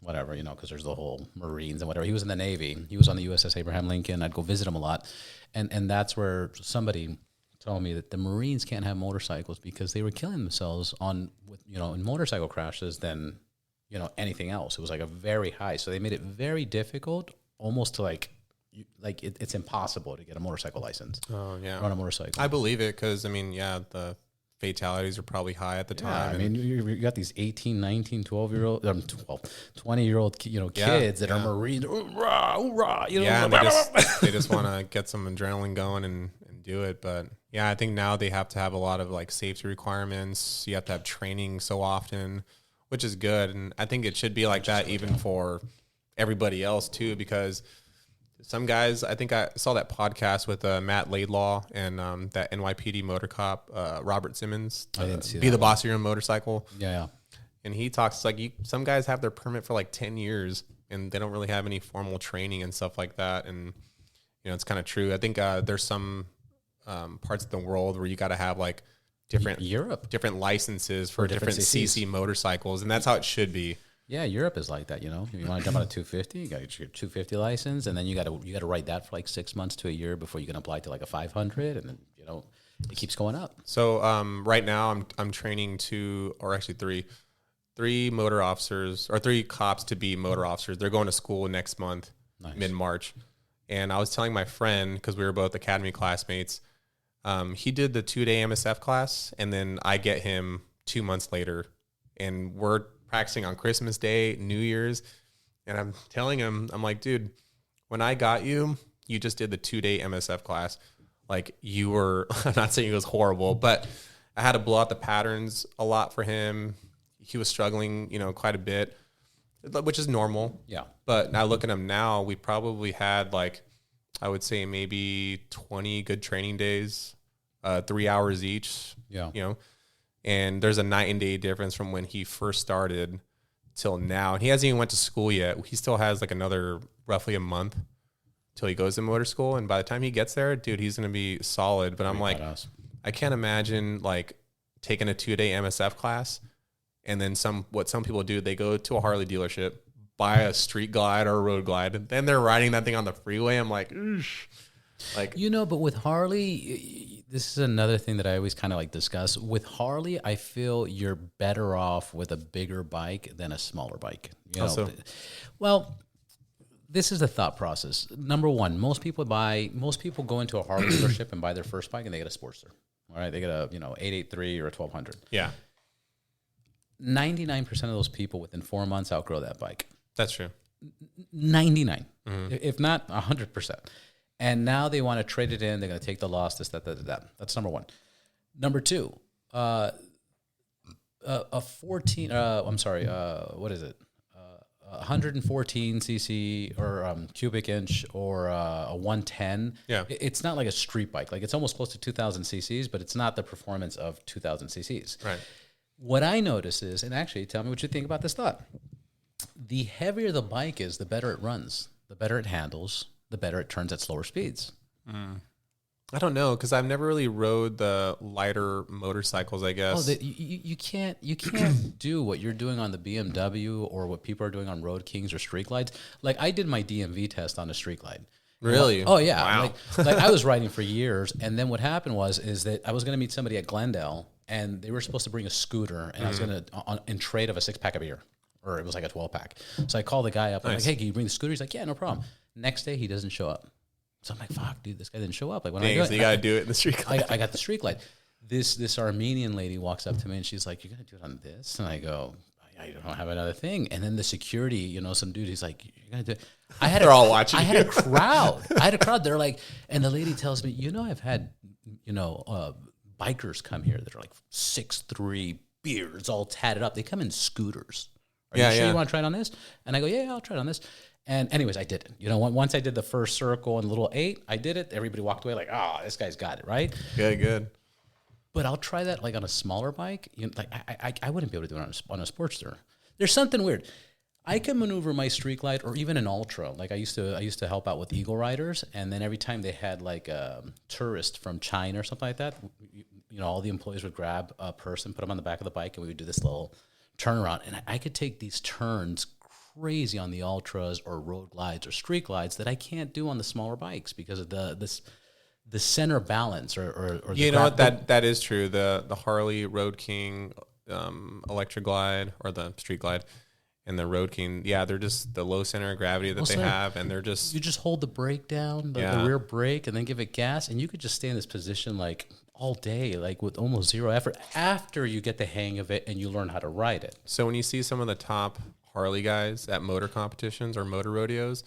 Speaker 1: whatever, because there's the whole Marines and whatever. He was in the Navy. He was on the USS Abraham Lincoln. I'd go visit him a lot. And that's where somebody told me that the Marines can't have motorcycles because they were killing themselves in motorcycle crashes than, anything else. It was like a very high. So they made it very difficult, almost to like it's impossible to get a motorcycle license.
Speaker 2: Oh yeah,
Speaker 1: on a motorcycle.
Speaker 2: I believe it because I mean, yeah, the fatalities are probably high at the time.
Speaker 1: I mean, you got these 18, 19, 12-year-old, 20-year-old, kids that are Marines. Hoorah, hoorah,
Speaker 2: and they just want to get some adrenaline going and do it. But yeah, I think now they have to have a lot of like safety requirements. You have to have training so often, which is good. And I think it should be like that even for everybody else too, because some guys, I think I saw that podcast with Matt Laidlaw and that NYPD motor cop, Robert Simmons.
Speaker 1: I didn't see
Speaker 2: Be
Speaker 1: that
Speaker 2: the
Speaker 1: one.
Speaker 2: Boss of Your Own Motorcycle.
Speaker 1: Yeah.
Speaker 2: And he talks like some guys have their permit for like 10 years and they don't really have any formal training and stuff like that. And, it's kind of true. I think there's some parts of the world where you got to have like different licenses for different CC motorcycles. And that's how it should be.
Speaker 1: Yeah, Europe is like that. If you want to jump on a 250, you got to get your 250 license, and then you got to write that for like 6 months to a year before you can apply to like a 500, and then it keeps going up.
Speaker 2: So right now I'm training three motor officers or 3 cops to be motor officers. They're going to school next month, mid-March, and I was telling my friend because we were both academy classmates. He did the 2-day MSF class, and then I get him 2 months later, and we're practicing on Christmas Day, New Year's. And I'm telling him, I'm like, dude, when I got you, you just did the 2-day MSF class. Like you were, I'm not saying it was horrible, but I had to blow out the patterns a lot for him. He was struggling, quite a bit, which is normal.
Speaker 1: Yeah. But
Speaker 2: now look at him now, we probably had like, I would say maybe 20 good training days, 3 hours each.
Speaker 1: Yeah.
Speaker 2: And there's a night and day difference from when he first started till now. And he hasn't even went to school yet. He still has like another roughly a month till he goes to motor school. And by the time he gets there, dude, he's going to be solid. But I'm like, I can't imagine like taking a 2-day MSF class. And then what some people do, they go to a Harley dealership, buy a street glide or a road glide, and then they're riding that thing on the freeway. I'm like, oosh. Like,
Speaker 1: but with Harley, this is another thing that I always kind of like discuss. With Harley, I feel you're better off with a bigger bike than a smaller bike. Well, this is the thought process. Number one, most people go into a Harley dealership and buy their first bike and they get a Sportster. All right, they get a 883 or a 1200.
Speaker 2: Yeah.
Speaker 1: 99% of those people within 4 months outgrow that bike.
Speaker 2: That's true.
Speaker 1: 99, if not 100%. And now they want to trade it in. They're going to take the loss, this, that. That's number one. Number two, a 114 cc or cubic inch or a 110.
Speaker 2: Yeah.
Speaker 1: It's not like a street bike. Like it's almost close to 2,000 cc's, but it's not the performance of 2,000 cc's.
Speaker 2: Right.
Speaker 1: What I notice is, and actually tell me what you think about this thought. The heavier the bike is, the better it runs, the better it handles, the better it turns at slower speeds.
Speaker 2: I don't know, because I've never really rode the lighter motorcycles, I guess.
Speaker 1: You can't do what you're doing on the BMW or what people are doing on Road Kings or Street Glides. Like I did my DMV test on a Street Glide.
Speaker 2: Really?
Speaker 1: Oh yeah.
Speaker 2: Wow.
Speaker 1: Like I was riding for years, and then what happened is that I was going to meet somebody at Glendale, and they were supposed to bring a scooter, and I was going to in trade of a 6-pack of beer, or it was like a 12-pack. So I called the guy up. I'm like, hey, can you bring the scooter? He's like, yeah, no problem. Next day, he doesn't show up. So I'm like, fuck, dude, this guy didn't show up. Like, when I
Speaker 2: so you got to do it in the Street Glide.
Speaker 1: I got the Street Glide. This Armenian lady walks up to me and she's like, you're going to do it on this? And I go, I don't have another thing. And then the security, some dude, he's like, you're going to do it.
Speaker 2: They're all watching.
Speaker 1: I had a crowd. They're like, and the lady tells me, I've had, bikers come here that are like 6'3", beards all tatted up. They come in scooters. Are you sure you want to try it on this? And I go, yeah, I'll try it on this. And anyways, I did it. Once I did the first circle and the little 8, I did it. Everybody walked away like, oh, this guy's got it, right?
Speaker 2: Good.
Speaker 1: But I'll try that like on a smaller bike. I wouldn't be able to do it on a Sportster. There's something weird. I can maneuver my Street Glide or even an Ultra. Like I used to help out with Eagle Riders, and then every time they had like a tourist from China or something like that, all the employees would grab a person, put them on the back of the bike, and we would do this little turnaround. And I could take these turns crazy on the Ultras or Road Glides or Street Glides that I can't do on the smaller bikes because of the center balance or
Speaker 2: that is true. The Harley Road King electric glide or the Street Glide, and the Road King, they're just the low center of gravity that they have, and they're just...
Speaker 1: You just hold the brake down, the rear brake, and then give it gas, and you could just stay in this position like all day, like with almost zero effort after you get the hang of it and you learn how to ride it.
Speaker 2: So when you see some of the top Harley guys at motor competitions or motor rodeos,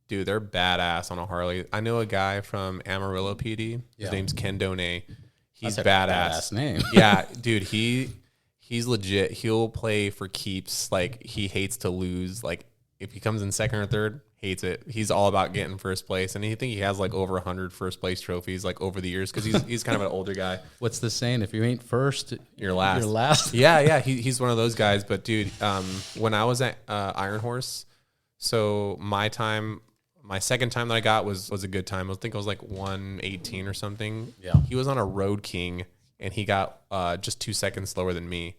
Speaker 2: dude, they're badass on a Harley. I know a guy from Amarillo, PD. His name's Ken Donay. He's badass
Speaker 1: name.
Speaker 2: Yeah, dude, he's legit. He'll play for keeps. Like, he hates to lose. Like, if he comes in second or third, hates it. He's all about getting first place, and I think he has like over 100 first place trophies like over the years because he's kind of an older guy.
Speaker 1: What's the saying? If you ain't first,
Speaker 2: you're last.
Speaker 1: You're last.
Speaker 2: Yeah. He's one of those guys. But dude, when I was at Iron Horse, so my second time that I got was a good time. I think it was like 1:18 or something.
Speaker 1: Yeah.
Speaker 2: He was on a Road King, and he got just 2 seconds slower than me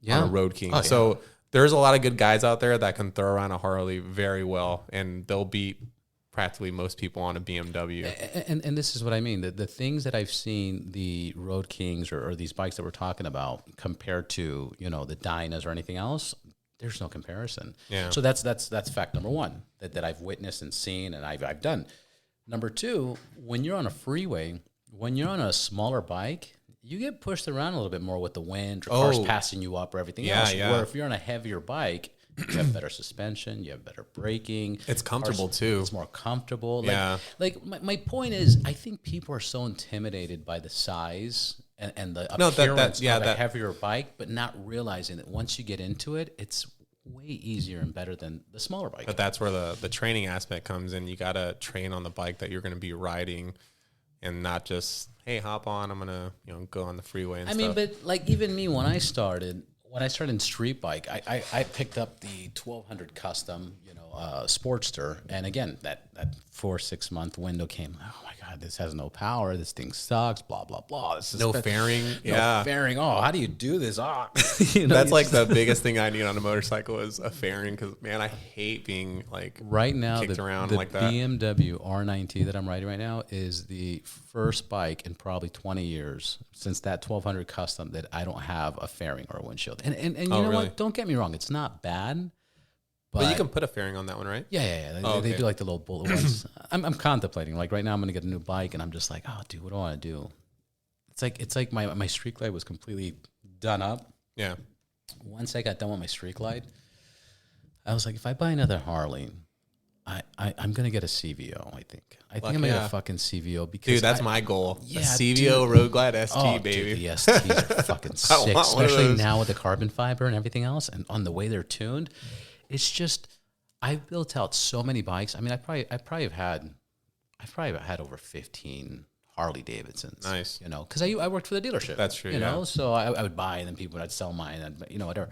Speaker 2: on a Road King.
Speaker 1: Oh,
Speaker 2: so there's a lot of good guys out there that can throw around a Harley very well, and they'll beat practically most people on a BMW.
Speaker 1: And this is what I mean. The things that I've seen, the Road Kings or these bikes that we're talking about, compared to, the Dynas or anything else, there's no comparison.
Speaker 2: Yeah.
Speaker 1: So that's fact number one that I've witnessed and seen and I've done. Number two, when you're on a freeway, when you're on a smaller bike, you get pushed around a little bit more with the wind or cars passing you up or everything else.
Speaker 2: Yeah.
Speaker 1: Where if you're on a heavier bike, you have better suspension, you have better braking.
Speaker 2: It's comfortable too.
Speaker 1: It's more comfortable.
Speaker 2: Yeah.
Speaker 1: Like my point is, I think people are so intimidated by the size and the appearance of a heavier bike, but not realizing that once you get into it, it's way easier and better than the smaller bike.
Speaker 2: But that's where the training aspect comes in. You got to train on the bike that you're going to be riding, and not just, hey, hop on, I'm going to go on the freeway and stuff.
Speaker 1: I mean, but like even me, when I started in street bike, I picked up the 1200 custom, Sportster. And again, that 4-6 month window came, oh my God, this has no power. This thing sucks, blah, blah, blah. This is
Speaker 2: no fairing.
Speaker 1: No fairing. Oh, how do you do this?
Speaker 2: That's like the biggest thing I need on a motorcycle is a fairing. Cause man, I hate being like
Speaker 1: right now,
Speaker 2: kicked around like that.
Speaker 1: The BMW R9T that I'm riding right now is the first bike in probably 20 years since that 1200 custom that I don't have a fairing or a windshield. And you know
Speaker 2: really?
Speaker 1: what? Don't get me wrong. It's not bad.
Speaker 2: But you can put a fairing on that one, right?
Speaker 1: Yeah. They do like the little bullet ones. I'm contemplating. Like right now, I'm going to get a new bike, and I'm just like, oh, dude, what do I want to do? It's like my street glide was completely done up.
Speaker 2: Yeah.
Speaker 1: Once I got done with my street glide, I was like, if I buy another Harley, I'm going to get a CVO, I think. I'm going to get a fucking CVO. Because
Speaker 2: dude, that's my goal.
Speaker 1: Yeah,
Speaker 2: a CVO Road Glide ST, baby.
Speaker 1: Dude, the STs are fucking sick, especially now with the carbon fiber and everything else, and on the way they're tuned. It's just, I've built out so many bikes. I mean, I probably have had over 15 Harley Davidsons.
Speaker 2: Nice.
Speaker 1: Because I worked for the dealership.
Speaker 2: That's true.
Speaker 1: So I would buy, and then people would sell mine, and whatever.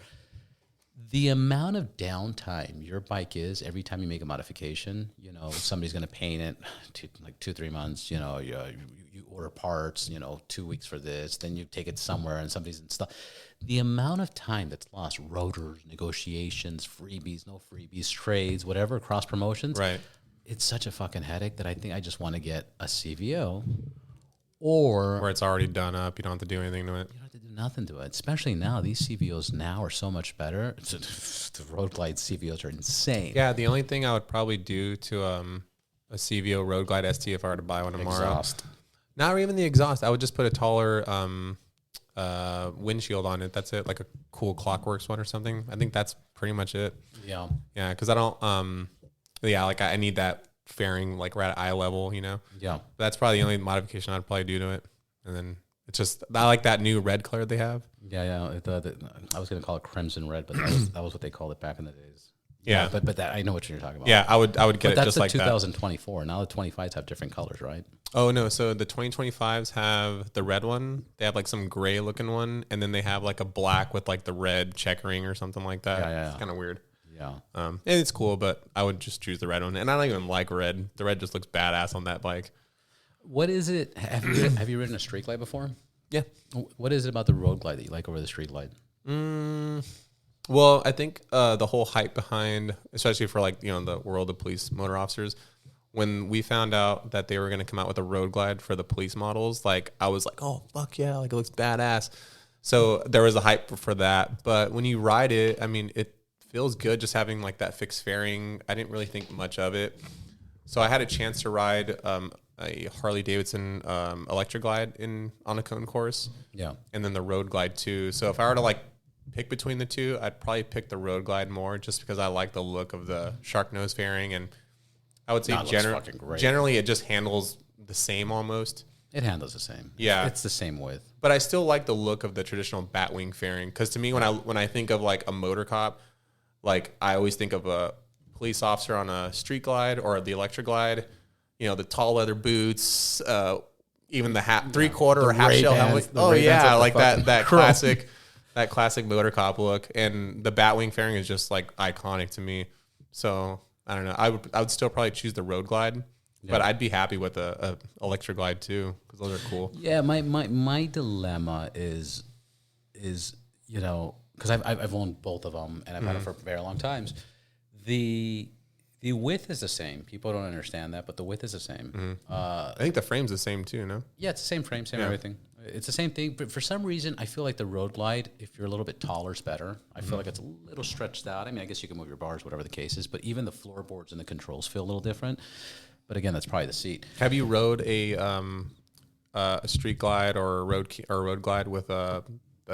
Speaker 1: The amount of downtime your bike is every time you make a modification, somebody's going to paint it like 2-3 months, you order parts, 2 weeks for this, then you take it somewhere and somebody's installed. The amount of time that's lost, rotors, negotiations, freebies, no freebies, trades, whatever, cross promotions.
Speaker 2: Right.
Speaker 1: It's such a fucking headache that I think I just want to get a CVO or...
Speaker 2: Where it's already done up. You don't have to do anything to it.
Speaker 1: You don't have to do nothing to it. Especially now, these CVOs now are so much better. The Road Glide CVOs are insane.
Speaker 2: Yeah, the only thing I would probably do to a CVO Road Glide ST if I were to buy one tomorrow...
Speaker 1: Exhaust.
Speaker 2: Not even the exhaust. I would just put a taller... windshield on it. That's it, like a cool Clockworks one or something. I think that's pretty much it.
Speaker 1: Yeah,
Speaker 2: because I don't like I need that fairing like right at eye level,
Speaker 1: Yeah,
Speaker 2: that's probably the only modification I'd probably do to it. And then it's just, I like that new red color they have.
Speaker 1: Yeah. I was gonna call it crimson red, but that was what they called it back in the days.
Speaker 2: Yeah,
Speaker 1: but that I know what you're talking about.
Speaker 2: Yeah, I would get it just like that.
Speaker 1: That's the 2024. Now the 25s have different colors, right?
Speaker 2: Oh no, so the 2025s have the red one. They have like some gray looking one, and then they have like a black with like the red checkering or something like that.
Speaker 1: Yeah.
Speaker 2: It's kind of weird.
Speaker 1: Yeah.
Speaker 2: And it's cool, but I would just choose the red one. And I don't even like red. The red just looks badass on that bike.
Speaker 1: What is it? Have you ridden a street glide before?
Speaker 2: Yeah.
Speaker 1: What is it about the Road Glide that you like over the street glide?
Speaker 2: Well, I think the whole hype behind, especially for like, the world of police motor officers, when we found out that they were going to come out with a Road Glide for the police models, like I was like, oh, fuck yeah, like it looks badass. So there was a hype for that. But when you ride it, I mean, it feels good just having like that fixed fairing. I didn't really think much of it. So I had a chance to ride a Harley Davidson Electra Glide on a cone course.
Speaker 1: Yeah.
Speaker 2: And then the Road Glide too. So if I were to like pick between the two, I'd probably pick the Road Glide more just because I like the look of the shark nose fairing. And I would say generally it just handles the same almost.
Speaker 1: It handles the same.
Speaker 2: Yeah.
Speaker 1: It's the same width.
Speaker 2: But I still like the look of the traditional Batwing fairing. Because to me, when I think of like a motor cop, like I always think of a police officer on a street glide or the Electra Glide, you know, the tall leather boots, even the hat, 3/4 or half shell helmet. Oh yeah, like that classic motor cop look. And the Batwing fairing is just like iconic to me. So I don't know. I would still probably choose the Road Glide, but I'd be happy with a Electra Glide too because those are cool.
Speaker 1: Yeah, my dilemma is you know, because I've owned both of them and I've had it for very long times. The width is the same. People don't understand that, but the width is the same.
Speaker 2: I think the frame's the same too, no?
Speaker 1: Yeah, it's the same frame, same everything. It's the same thing, but for some reason, I feel like the Road Glide, if you're a little bit taller, is better. I feel like it's a little stretched out. I mean, I guess you can move your bars, whatever the case is, but even the floorboards and the controls feel a little different. But again, that's probably the seat.
Speaker 2: Have you rode a street glide or a road glide with a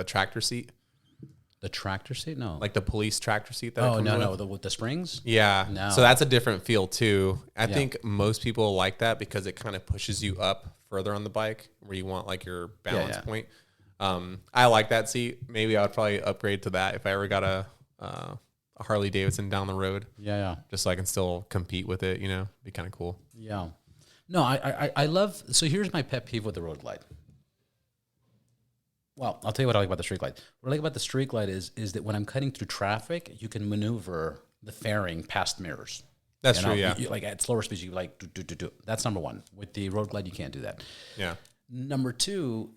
Speaker 2: tractor seat?
Speaker 1: The tractor seat? No.
Speaker 2: Like the police tractor seat that
Speaker 1: with the springs?
Speaker 2: Yeah.
Speaker 1: No.
Speaker 2: So that's a different feel too. I think most people like that because it kind of pushes you up further on the bike where you want like your balance point. I like that seat. Maybe I would probably upgrade to that if I ever got a Harley Davidson down the road.
Speaker 1: Yeah.
Speaker 2: Just so I can still compete with it, you know, be kind of cool.
Speaker 1: Yeah. No, I love, so here's my pet peeve with the Road Glide. Well, I'll tell you what I like about the street glide. What I like about the street glide is that when I'm cutting through traffic, you can maneuver the fairing past mirrors.
Speaker 2: That's true, yeah.
Speaker 1: You, like at slower speeds, you like do. That's number one. With the Road Glide, you can't do that.
Speaker 2: Yeah.
Speaker 1: Number two,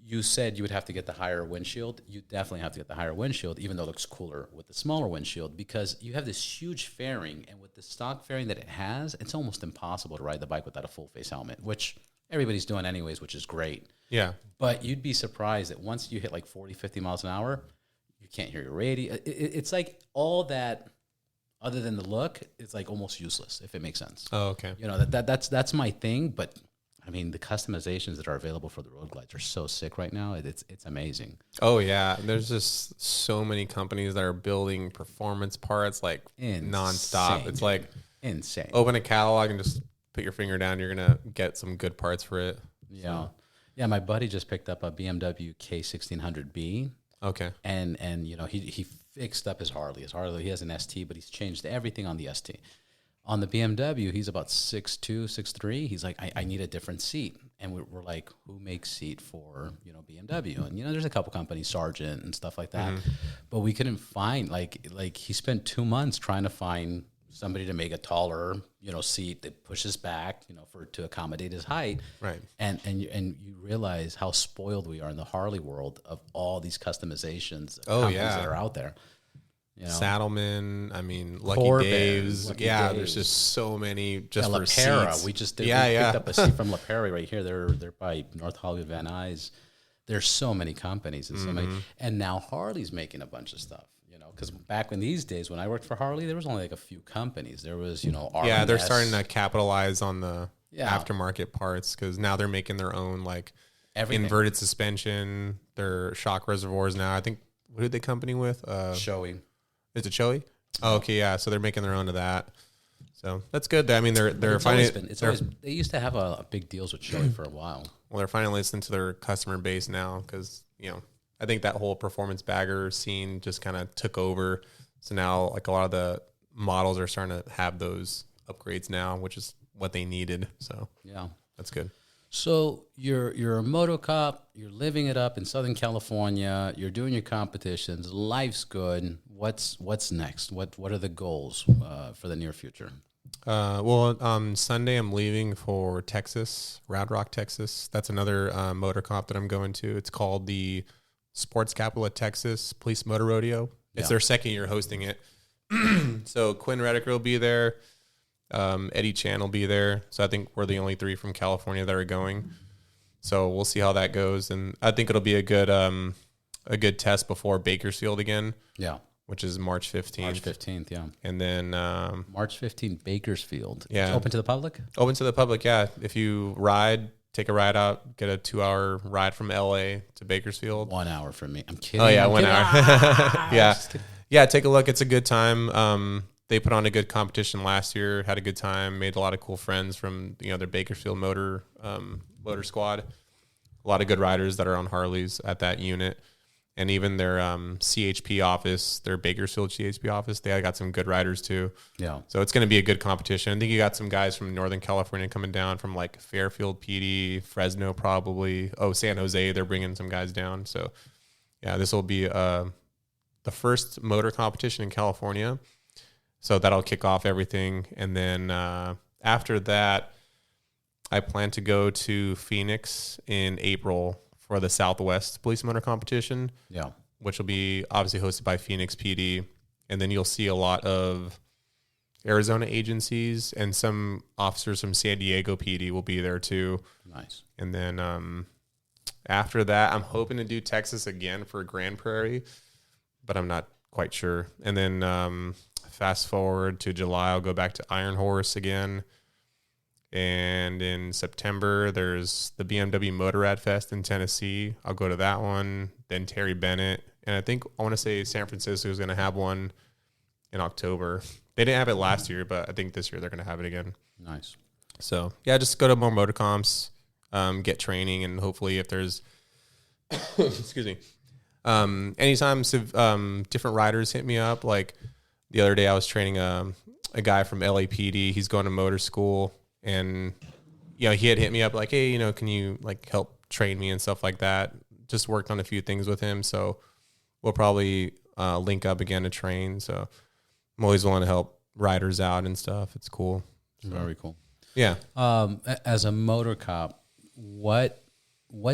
Speaker 1: you said you would have to get the higher windshield. You definitely have to get the higher windshield, even though it looks cooler with the smaller windshield, because you have this huge fairing, and with the stock fairing that it has, it's almost impossible to ride the bike without a full face helmet, which everybody's doing anyways, which is great.
Speaker 2: Yeah.
Speaker 1: But you'd be surprised that once you hit like 40, 50 miles an hour, you can't hear your radio. It's like all that, other than the look, it's like almost useless, if it makes sense.
Speaker 2: Oh, okay.
Speaker 1: You know, that's my thing. But I mean, the customizations that are available for the Road Glides are so sick right now. It's amazing.
Speaker 2: Oh yeah, there's just so many companies that are building performance parts like nonstop. It's like
Speaker 1: insane.
Speaker 2: Open a catalog and just put your finger down. You're gonna get some good parts for it.
Speaker 1: Yeah.
Speaker 2: So.
Speaker 1: Yeah, my buddy just picked up a BMW K1600B. Okay. And you know, he fixed up his Harley. He has an ST, but he's changed everything on the ST. On the BMW, he's about 6'2", 6'3". He's like, I need a different seat. And we're like, who makes seat for, you know, BMW? And, you know, there's a couple companies, Sargent and stuff like that. Mm-hmm. But we couldn't find, like he spent 2 months trying to find somebody to make a taller, you know, seat that pushes back, you know, to accommodate his height.
Speaker 2: Right.
Speaker 1: And you realize how spoiled we are in the Harley world of all these customizations that are out there. You know?
Speaker 2: Saddleman, I mean, Lucky Dave's. There's just so many just for seats.
Speaker 1: We just picked up a seat from La Perra right here. They're by North Hollywood Van Nuys. There's so many companies and so many, and now Harley's making a bunch of stuff. Because back in these days, when I worked for Harley, there was only like a few companies. There was, you know, RMS.
Speaker 2: They're starting to capitalize on the aftermarket parts because now they're making their own like inverted suspension, their shock reservoirs now. I think, what did they company with?
Speaker 1: Shoei.
Speaker 2: Is it Shoei? Oh, okay, yeah. So they're making their own of that. So that's good. I mean, they're finding.
Speaker 1: They used to have a big deals with Shoei for a while.
Speaker 2: Well, they're finally listening to their customer base now because, you know, I think that whole performance bagger scene just kind of took over. So now, like, a lot of the models are starting to have those upgrades now, which is what they needed. So yeah, that's good.
Speaker 1: So you're a moto cop. You're living it up in Southern California. You're doing your competitions. Life's good. What's next? What are the goals for the near future?
Speaker 2: Sunday I'm leaving for Texas, Round Rock, Texas. That's another motor comp that I'm going to. It's called the Sports Capital of Texas Police Motor Rodeo. It's their second year hosting it. So Quinn Redeker will be there. Eddie Chan will be there. So I think we're the only three from California that are going. So we'll see how that goes. And I think it'll be a good test before Bakersfield again.
Speaker 1: Yeah.
Speaker 2: which is March 15th.
Speaker 1: March 15th, yeah.
Speaker 2: And then
Speaker 1: March 15th, Bakersfield.
Speaker 2: Yeah.
Speaker 1: It's open to the public?
Speaker 2: Open to the public, yeah. If you ride, take a ride out, get a 2-hour ride from LA to Bakersfield.
Speaker 1: 1 hour for me. I'm kidding.
Speaker 2: Oh, yeah,
Speaker 1: I'm
Speaker 2: 1
Speaker 1: kidding.
Speaker 2: hour. Yeah. Yeah, take a look. It's a good time. They put on a good competition last year, had a good time, made a lot of cool friends from, their Bakersfield motor squad. A lot of good riders that are on Harleys at that unit. And even their CHP office, their Bakersfield CHP office, they got some good riders too. Yeah. So it's going to be a good competition. I think you got some guys from Northern California coming down from like Fairfield PD, Fresno probably. Oh, San Jose, they're bringing some guys down. So yeah, this will be the first motor competition in California. So that'll kick off everything. And then after that, I plan to go to Phoenix in April for the Southwest Police Motor Competition. Yeah. Which will be obviously hosted by Phoenix PD. And then you'll see a lot of Arizona agencies and some officers from San Diego PD will be there too. Nice. And then after that, I'm hoping to do Texas again for Grand Prairie, but I'm not quite sure. And then fast forward to July, I'll go back to Iron Horse again. And in September, there's the BMW Motorrad Fest in Tennessee. I'll go to that one. Then Terry Bennett. And I want to say San Francisco is going to have one in October. They didn't have it last year, but I think this year they're going to have it again. Nice. So, yeah, just go to more motor comps, get training, and hopefully if there's, excuse me, anytime different riders hit me up. Like the other day I was training a guy from LAPD. He's going to motor school. And, he had hit me up like, hey, can you like help train me and stuff like that? Just worked on a few things with him. So we'll probably link up again to train. So I'm always willing to help riders out and stuff. It's cool. So,
Speaker 1: very cool.
Speaker 2: Yeah.
Speaker 1: As a motor cop, what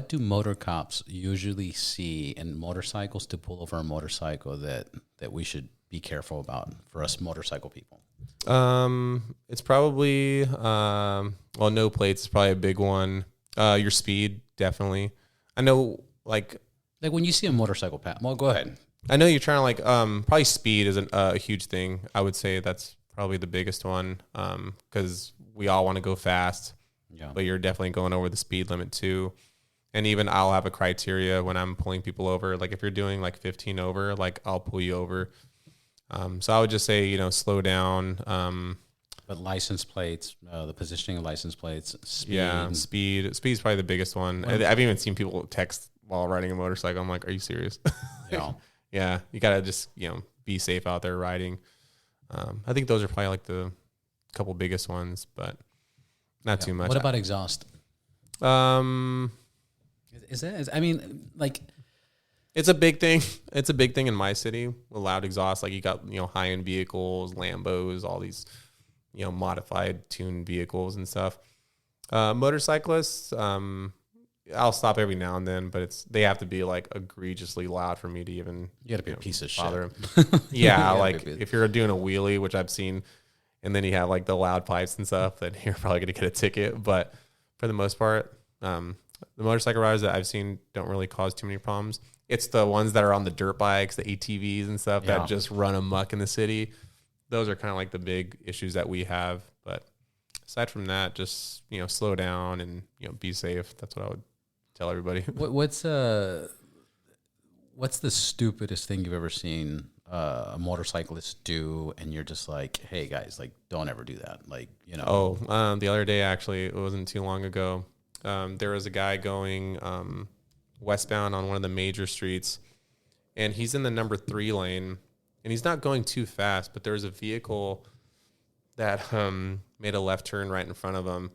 Speaker 1: do motor cops usually see in motorcycles to pull over a motorcycle that we should be careful about for us motorcycle people?
Speaker 2: It's probably no plates is probably a big one. Your speed, definitely. I know like
Speaker 1: when you see a motorcycle well, go ahead.
Speaker 2: I know you're trying to like probably speed is a huge thing. I would say that's probably the biggest one because we all want to go fast. Yeah. But you're definitely going over the speed limit too. And even I'll have a criteria when I'm pulling people over. Like if you're doing like 15 over, like I'll pull you over. So I would just say, slow down.
Speaker 1: But license plates, the positioning of license plates, speed.
Speaker 2: Yeah, speed is probably the biggest one. I've even seen people text while riding a motorcycle. I'm like, are you serious? Yeah. Yeah, you got to just, be safe out there riding. I think those are probably like the couple biggest ones, but not too much.
Speaker 1: What about exhaust?
Speaker 2: It's a big thing. It's a big thing in my city with loud exhaust. Like you got, high-end vehicles, Lambos, all these, modified tuned vehicles and stuff. Motorcyclists, I'll stop every now and then, but they have to be like egregiously loud for me to even.
Speaker 1: You got to be a piece of
Speaker 2: shit.
Speaker 1: Shit.
Speaker 2: Yeah, like if you're doing a wheelie, which I've seen, and then you have like the loud pipes and stuff, then you're probably going to get a ticket. But for the most part, the motorcycle riders that I've seen don't really cause too many problems. It's the ones that are on the dirt bikes, the ATVs and stuff that just run amok in the city. Those are kind of like the big issues that we have. But aside from that, just, slow down and, be safe. That's what I would tell everybody.
Speaker 1: What's the stupidest thing you've ever seen a motorcyclist do? And you're just like, hey guys, like don't ever do that. Like,
Speaker 2: the other day, actually, it wasn't too long ago. There was a guy going, westbound on one of the major streets, and he's in the number 3 lane, and he's not going too fast, but there was a vehicle that made a left turn right in front of him.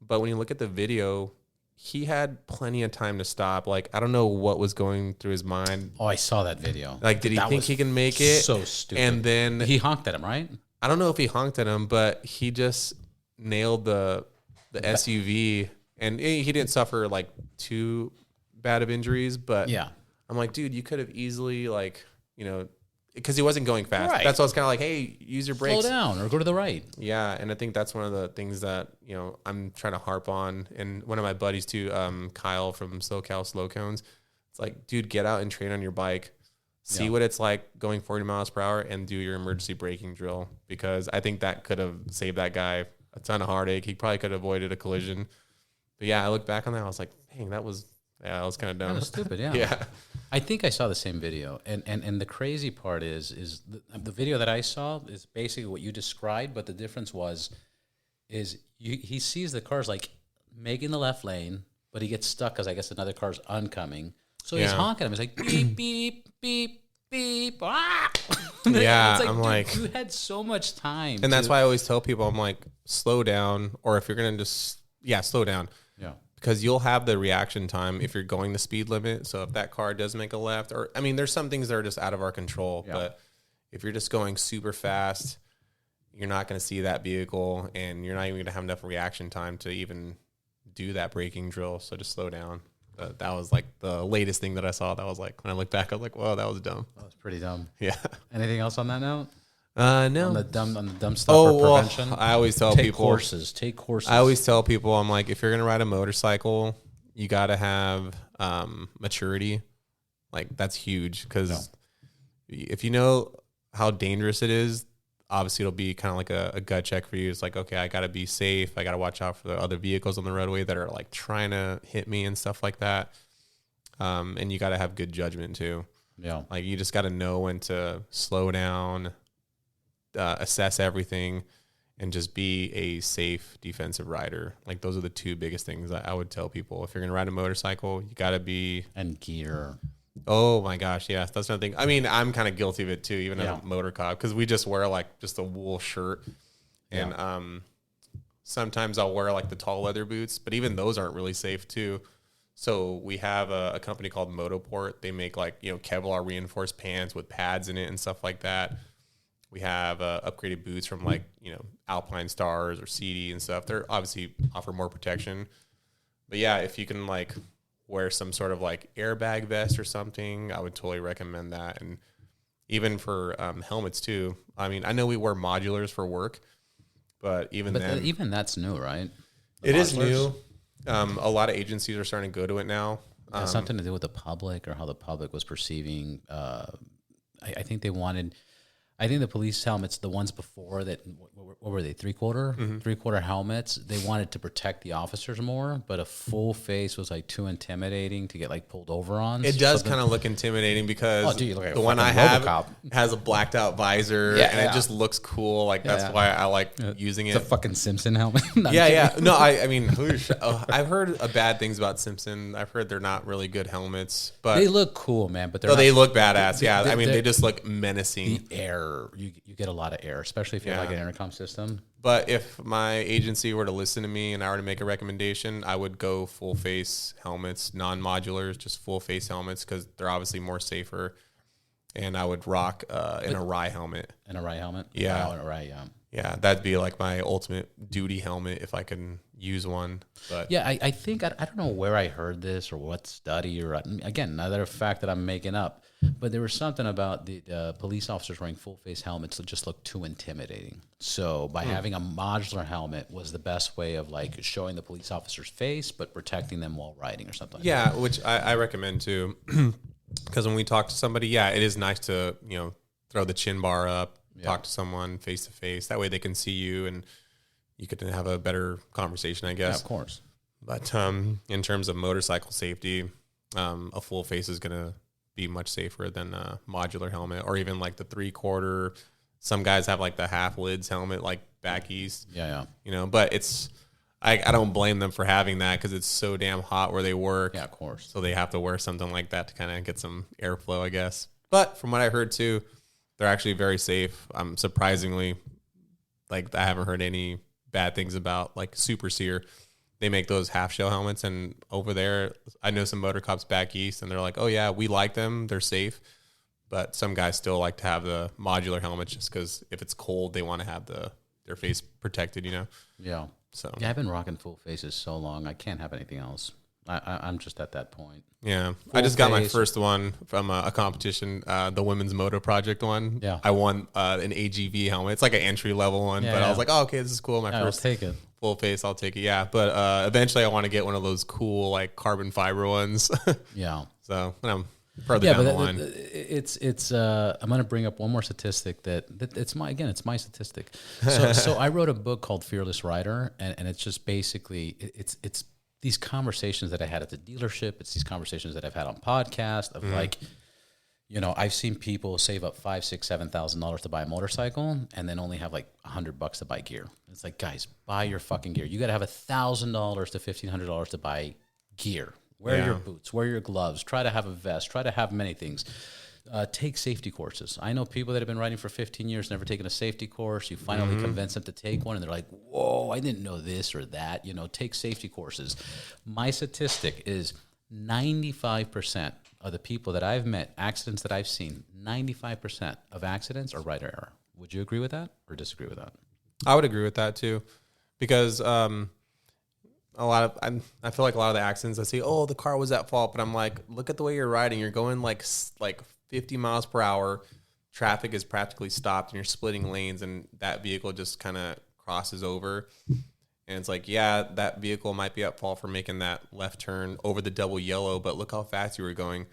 Speaker 2: But when you look at the video, he had plenty of time to stop. Like, I don't know what was going through his mind.
Speaker 1: Oh, I saw that video.
Speaker 2: Like, did he think he can make it?
Speaker 1: So stupid.
Speaker 2: And then
Speaker 1: he honked at him, right?
Speaker 2: I don't know if he honked at him, but he just nailed the SUV, and he didn't suffer like too bad of injuries, but yeah, I'm like, dude, you could have easily because he wasn't going fast. Right. That's why I was kind of like, hey, use your brakes.
Speaker 1: Slow down or go to the right.
Speaker 2: Yeah, and I think that's one of the things that, I'm trying to harp on. And one of my buddies too, Kyle from SoCal Slow Cons, it's like, dude, get out and train on your bike. see what it's like going 40 miles per hour and do your emergency braking drill, because I think that could have saved that guy a ton of heartache. He probably could have avoided a collision. But yeah, I look back on that, I was like, dang, that was kind of dumb.
Speaker 1: That was stupid, yeah.
Speaker 2: Yeah.
Speaker 1: I think I saw the same video, and the crazy part is the video that I saw is basically what you described, but the difference he sees the cars like making the left lane, but he gets stuck because I guess another car's oncoming. So he's honking at him. He's like, beep, beep, beep, beep. Ah!
Speaker 2: Yeah,
Speaker 1: it's
Speaker 2: I'm
Speaker 1: dude,
Speaker 2: like...
Speaker 1: You had so much time.
Speaker 2: And that's why I always tell people, I'm like, slow down, or if you're going to just, slow down.
Speaker 1: Yeah.
Speaker 2: Because you'll have the reaction time if you're going the speed limit. So if that car does make a left, or, I mean, there's some things that are just out of our control. Yeah. But if you're just going super fast, you're not going to see that vehicle, and you're not even going to have enough reaction time to even do that braking drill. So just slow down. That was like the latest thing that I saw. That was like, when I look back, I was like, whoa, that was dumb.
Speaker 1: That was pretty dumb.
Speaker 2: Yeah.
Speaker 1: Anything else on that note?
Speaker 2: No.
Speaker 1: On the dumb stuff for prevention?
Speaker 2: I always tell people. Take courses. I always tell people, I'm like, if you're going to ride a motorcycle, you got to have maturity. Like, that's huge, because if you know how dangerous it is, obviously it'll be kind of like a gut check for you. It's like, okay, I got to be safe. I got to watch out for the other vehicles on the roadway that are like trying to hit me and stuff like that. And you got to have good judgment too.
Speaker 1: Yeah.
Speaker 2: Like, you just got to know when to slow down, assess everything, and just be a safe defensive rider. Like, those are the two biggest things I would tell people. If you're going to ride a motorcycle, you got to be...
Speaker 1: And gear.
Speaker 2: Oh my gosh, yes, that's another thing. I mean, I'm kind of guilty of it too, even as a motor cop, because we just wear like just a wool shirt, and sometimes I'll wear like the tall leather boots, but even those aren't really safe too. So we have a company called Motoport. They make like, Kevlar reinforced pants with pads in it and stuff like that. We have upgraded boots from like, Alpine Stars or CD and stuff. They're obviously offer more protection, but yeah, if you can like wear some sort of like airbag vest or something, I would totally recommend that. And even for helmets too. I mean, I know we wear modulars for work, but even
Speaker 1: that's new, right?
Speaker 2: It is new. A lot of agencies are starting to go to it now.
Speaker 1: It has something to do with the public, or how the public was perceiving. I think the police helmets, the ones before that, what were they? Three-quarter helmets. They wanted to protect the officers more, but a full face was like too intimidating to get like pulled over on.
Speaker 2: It does kind of look intimidating, because the one I have has a blacked out visor, and it just looks cool. Like, that's why I like using it.
Speaker 1: It's a fucking Simpson helmet.
Speaker 2: No, I mean, I've heard bad things about Simpson. I've heard they're not really good helmets, but
Speaker 1: they look cool, man. But
Speaker 2: they look badass. They just look menacing.
Speaker 1: The air. You get a lot of air, especially if you have like an intercom system.
Speaker 2: But if my agency were to listen to me and I were to make a recommendation, I would go full face helmets, non-modulars, just full face helmets, because they're obviously more safer. And I would rock an Arai helmet.
Speaker 1: An Arai helmet?
Speaker 2: Yeah.
Speaker 1: Oh, an Arai, yeah.
Speaker 2: Yeah, that'd be like my ultimate duty helmet if I can use one. But
Speaker 1: yeah, I think, I don't know where I heard this or what study, or again, another fact that I'm making up, but there was something about the police officers wearing full face helmets that just looked too intimidating. So by having a modular helmet was the best way of like showing the police officer's face, but protecting them while riding or something.
Speaker 2: Yeah, which I recommend too, because when we talk to somebody, it is nice to, throw the chin bar up, talk to someone face to face. That way they can see you and you could have a better conversation, I guess.
Speaker 1: Yeah, of course.
Speaker 2: But in terms of motorcycle safety, a full face is going to be much safer than a modular helmet, or even like the 3/4. Some guys have like the half lids helmet, like back east.
Speaker 1: Yeah.
Speaker 2: But I don't blame them for having that, because it's so damn hot where they work.
Speaker 1: Yeah, of course.
Speaker 2: So they have to wear something like that to kind of get some airflow, I guess. But from what I heard too, they're actually very safe. Surprisingly, like, I haven't heard any bad things about like Super Sear. They make those half shell helmets, and over there, I know some motor cops back east, and they're like, oh yeah, we like them. They're safe. But some guys still like to have the modular helmets, just because if it's cold, they want to have their face protected,
Speaker 1: Yeah.
Speaker 2: So
Speaker 1: yeah, I've been rocking full faces so long, I can't have anything else. I'm just at that point.
Speaker 2: Yeah. I just got my first one from a competition, the Women's Moto Project one.
Speaker 1: Yeah.
Speaker 2: I won an AGV helmet. It's like an entry level one, but I was like, oh, okay, this is cool.
Speaker 1: I'll take it.
Speaker 2: Full face, I'll take it. Yeah. But eventually I want to get one of those cool like carbon fiber ones.
Speaker 1: Yeah.
Speaker 2: So further down the
Speaker 1: but
Speaker 2: line.
Speaker 1: it's I'm going to bring up one more statistic that it's my statistic. So I wrote a book called Fearless Rider, and it's just basically it's these conversations that I had at the dealership. It's these conversations that I've had on podcast of like, you know, I've seen people save up $5,000, $6,000, $7,000 to buy a motorcycle and then only have like $100 to buy gear. It's like, guys, buy your fucking gear. You got to have $1,000 to $1,500 to buy gear. Wear your boots, wear your gloves, try to have a vest, try to have many things. Take safety courses. I know people that have been riding for 15 years, never taken a safety course. You finally convince them to take one, and they're like, whoa, I didn't know this or that. You know, take safety courses. My statistic is 95% of the people that I've met, accidents that I've seen, 95% of accidents are rider error. Would you agree with that or disagree with that?
Speaker 2: I would agree with that too, because I feel like a lot of the accidents I see, oh, the car was at fault, but I'm like, look at the way you're riding. You're going like 50 miles per hour. Traffic is practically stopped, and you're splitting lanes, and that vehicle just kind of crosses over. And it's like, yeah, that vehicle might be at fault for making that left turn over the double yellow, but look how fast you were going.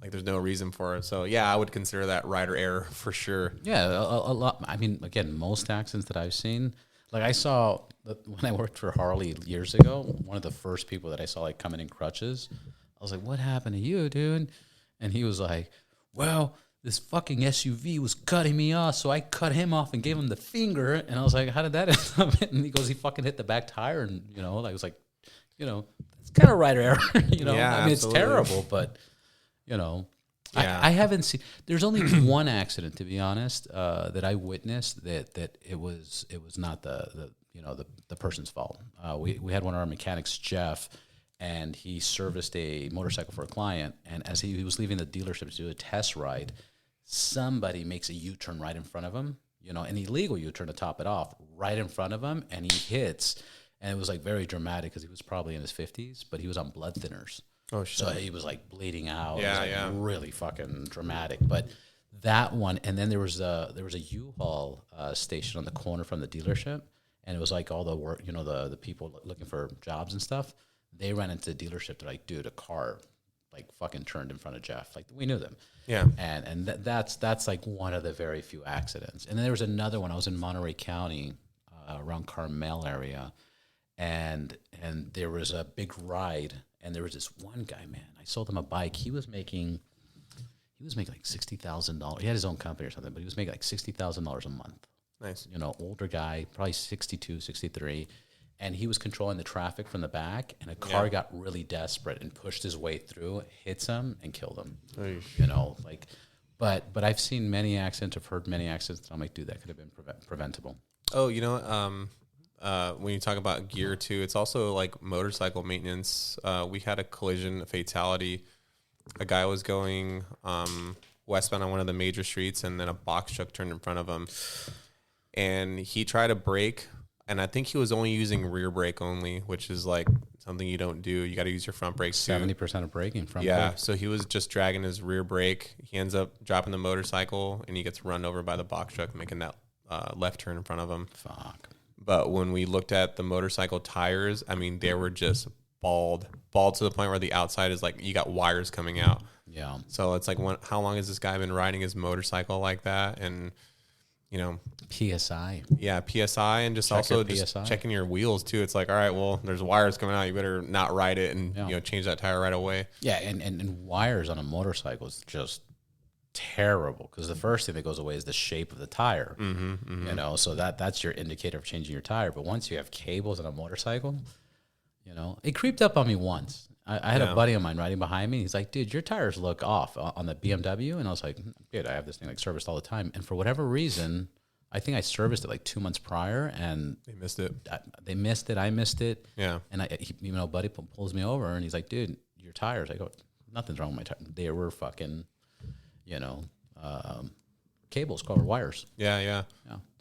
Speaker 2: Like, there's no reason for it. So, yeah, I would consider that rider error for sure.
Speaker 1: Yeah, a lot. I mean, again, most accidents that I've seen, like I saw when I worked for Harley years ago, one of the first people that I saw like coming in crutches, I was like, what happened to you, dude? And he was like, well, this fucking SUV was cutting me off, so I cut him off and gave him the finger. And I was like, how did that end up? And he goes, he fucking hit the back tire. And, you know, I was like, you know, it's kind of rider error. You know,
Speaker 2: yeah,
Speaker 1: I mean,
Speaker 2: absolutely.
Speaker 1: It's terrible, but, you know,
Speaker 2: yeah.
Speaker 1: I haven't seen, there's only one accident, to be honest, that I witnessed that it was not the person's fault. We had one of our mechanics, Jeff, and he serviced a motorcycle for a client. And as he was leaving the dealership to do a test ride, somebody makes a U-turn right in front of him, you know, an illegal U-turn to top it off, right in front of him, and he hits. And it was like very dramatic because he was probably in his 50s, but he was on blood thinners.
Speaker 2: Oh, shit.
Speaker 1: So he was like bleeding out.
Speaker 2: Yeah,
Speaker 1: it was like really fucking dramatic. But that one, and then there was a U-Haul station on the corner from the dealership, and it was like all the work, you know, the people looking for jobs and stuff. They ran into the dealership. They're like, dude, a car like fucking turned in front of Jeff. Like, we knew them.
Speaker 2: Yeah.
Speaker 1: And that's like one of the very few accidents. And then there was another one. I was in Monterey County, around Carmel area, and there was a big ride, and there was this one guy, man. I sold him a bike. He was making like $60,000. He had his own company or something, but he was making like $60,000 a month.
Speaker 2: Nice.
Speaker 1: You know, older guy, probably 62, 63. And he was controlling the traffic from the back, and a car got really desperate and pushed his way through, hits him, and killed him. Eesh. You know, like, but I've seen many accidents, I've heard many accidents, and I'm like, dude, that could have been preventable.
Speaker 2: Oh, you know, when you talk about gear too, it's also like motorcycle maintenance. We had a collision, a fatality. A guy was going westbound on one of the major streets, and then a box truck turned in front of him, and he tried to brake. And I think he was only using rear brake only, which is like something you don't do. You got to use your front brake too.
Speaker 1: 70% of braking front brake.
Speaker 2: Yeah, so he was just dragging his rear brake. He ends up dropping the motorcycle, and he gets run over by the box truck, making that left turn in front of him.
Speaker 1: Fuck.
Speaker 2: But when we looked at the motorcycle tires, I mean, they were just bald to the point where the outside is like you got wires coming out.
Speaker 1: Yeah.
Speaker 2: So it's like, how long has this guy been riding his motorcycle like that? And you know,
Speaker 1: PSI.
Speaker 2: Yeah, PSI, and just also just checking your wheels too. It's like, all right, well, there's wires coming out. You better not ride it and you know, change that tire right away.
Speaker 1: Yeah, and wires on a motorcycle is just terrible because the first thing that goes away is the shape of the tire. You know, so that's your indicator of changing your tire. But once you have cables on a motorcycle, you know, it creeped up on me once. I had a buddy of mine riding behind me. He's like, dude, your tires look off on the BMW. And I was like, dude, I have this thing like serviced all the time. And for whatever reason, I think I serviced it like 2 months prior, and
Speaker 2: they missed it.
Speaker 1: They missed it. I missed it.
Speaker 2: Yeah.
Speaker 1: And you know, buddy pulls me over, and he's like, dude, your tires. I go, nothing's wrong with my tires. They were fucking, you know, cables, called wires.
Speaker 2: Yeah.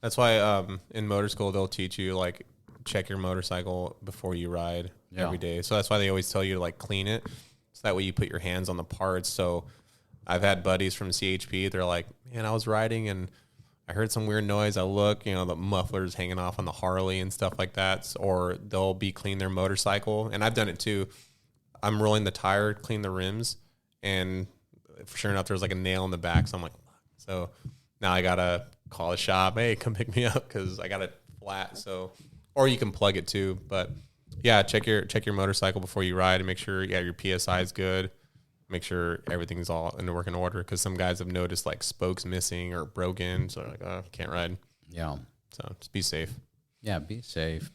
Speaker 2: That's why in motor school they'll teach you like check your motorcycle before you ride every day. So that's why they always tell you to like clean it, so that way you put your hands on the parts. So I've had buddies from CHP. They're like, man, I was riding and I heard some weird noise. I look, you know, the muffler's hanging off on the Harley and stuff like that. Or they'll be cleaning their motorcycle, and I've done it too. I'm rolling the tire, clean the rims, and sure enough, there was like a nail in the back. So I'm like, so now I gotta call a shop. Hey, come pick me up because I got it flat. So, or you can plug it too. But yeah, check your motorcycle before you ride and make sure your PSI is good. Make sure everything's all in the working order because some guys have noticed like spokes missing or broken. So they're like, oh, can't ride.
Speaker 1: Yeah.
Speaker 2: So just be safe.
Speaker 1: Yeah, be safe.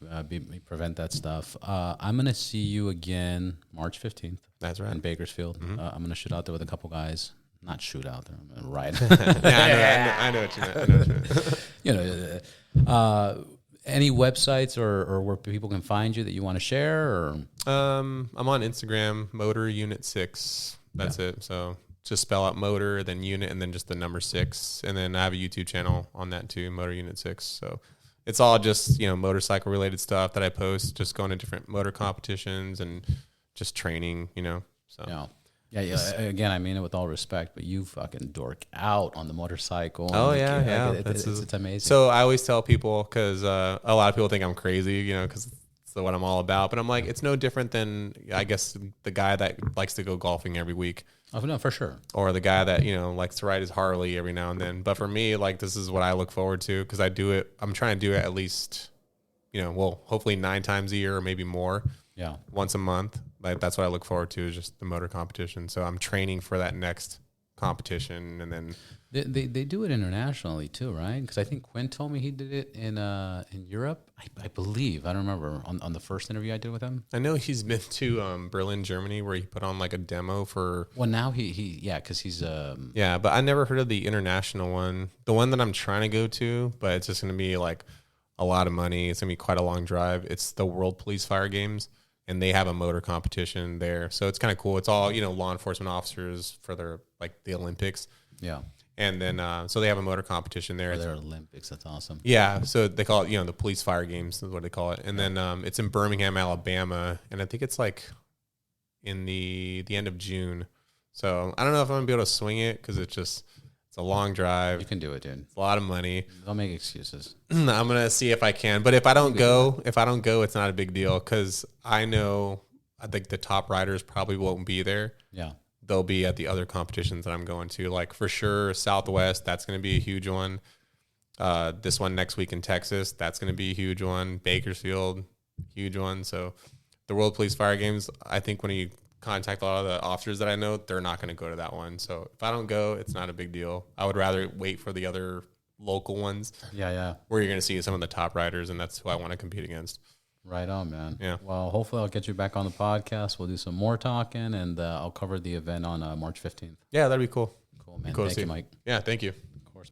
Speaker 1: Prevent that stuff. I'm going to see you again March 15th.
Speaker 2: That's right.
Speaker 1: In Bakersfield. I'm going to shoot out there with a couple guys. Not shoot out there. I'm going to ride.
Speaker 2: I know what you meant.
Speaker 1: Any websites or where people can find you that you want to share? Or
Speaker 2: I'm on Instagram, Motor Unit 6. That's it. So just spell out motor, then unit, and then just the number 6. And then I have a YouTube channel on that too, Motor Unit 6. So it's all just, motorcycle related stuff that I post, just going to different motor competitions and just training, so.
Speaker 1: Yeah. Again, I mean it with all respect, but you fucking dork out on the motorcycle.
Speaker 2: Oh yeah.
Speaker 1: It's amazing.
Speaker 2: So I always tell people, because a lot of people think I'm crazy, because it's what I'm all about. But I'm like, it's no different than, I guess, the guy that likes to go golfing every week.
Speaker 1: Oh no, for sure.
Speaker 2: Or the guy that likes to ride his Harley every now and then. But for me, like, this is what I look forward to because I do it. I'm trying to do it at least, hopefully 9 times a year or maybe more.
Speaker 1: Yeah,
Speaker 2: once a month. Like that's what I look forward to is just the motor competition. So I'm training for that next competition, and then
Speaker 1: they do it internationally too, right? Because I think Quinn told me he did it in Europe. I believe I don't remember on the first interview I did with him.
Speaker 2: I know he's been to Berlin, Germany, where he put on like a demo for.
Speaker 1: Well, now he because he's
Speaker 2: yeah, but I never heard of the international one. The one that I'm trying to go to, but it's just going to be like a lot of money. It's going to be quite a long drive. It's the World Police Fire Games. And they have a motor competition there. So it's kind of cool. It's all, law enforcement officers for their, like, the Olympics.
Speaker 1: Yeah.
Speaker 2: And then, so they have a motor competition there.
Speaker 1: For their Olympics. That's awesome.
Speaker 2: Yeah. So they call it, the police fire games is what they call it. And then it's in Birmingham, Alabama. And I think it's, like, in the end of June. So I don't know if I'm going to be able to swing it because it's a long drive.
Speaker 1: You can do it, dude.
Speaker 2: It's a lot of money.
Speaker 1: Don't make excuses.
Speaker 2: I'm going to see if I can. But if I don't go, it's not a big deal because I think the top riders probably won't be there.
Speaker 1: Yeah.
Speaker 2: They'll be at the other competitions that I'm going to. Like for sure, Southwest, that's going to be a huge one. This one next week in Texas, that's going to be a huge one. Bakersfield, huge one. So the World Police Fire Games, I think when you contact a lot of the officers that I know, they're not going to go to that one. So if I don't go, it's not a big deal. I would rather wait for the other local ones.
Speaker 1: Yeah.
Speaker 2: Where you're going to see some of the top riders, and that's who I want to compete against.
Speaker 1: Right on, man.
Speaker 2: Yeah.
Speaker 1: Well, hopefully I'll get you back on the podcast. We'll do some more talking, and I'll cover the event on March 15th.
Speaker 2: Yeah, that'd be cool.
Speaker 1: Cool, man.
Speaker 2: Cool
Speaker 1: Thank you, Mike.
Speaker 2: Yeah, thank you.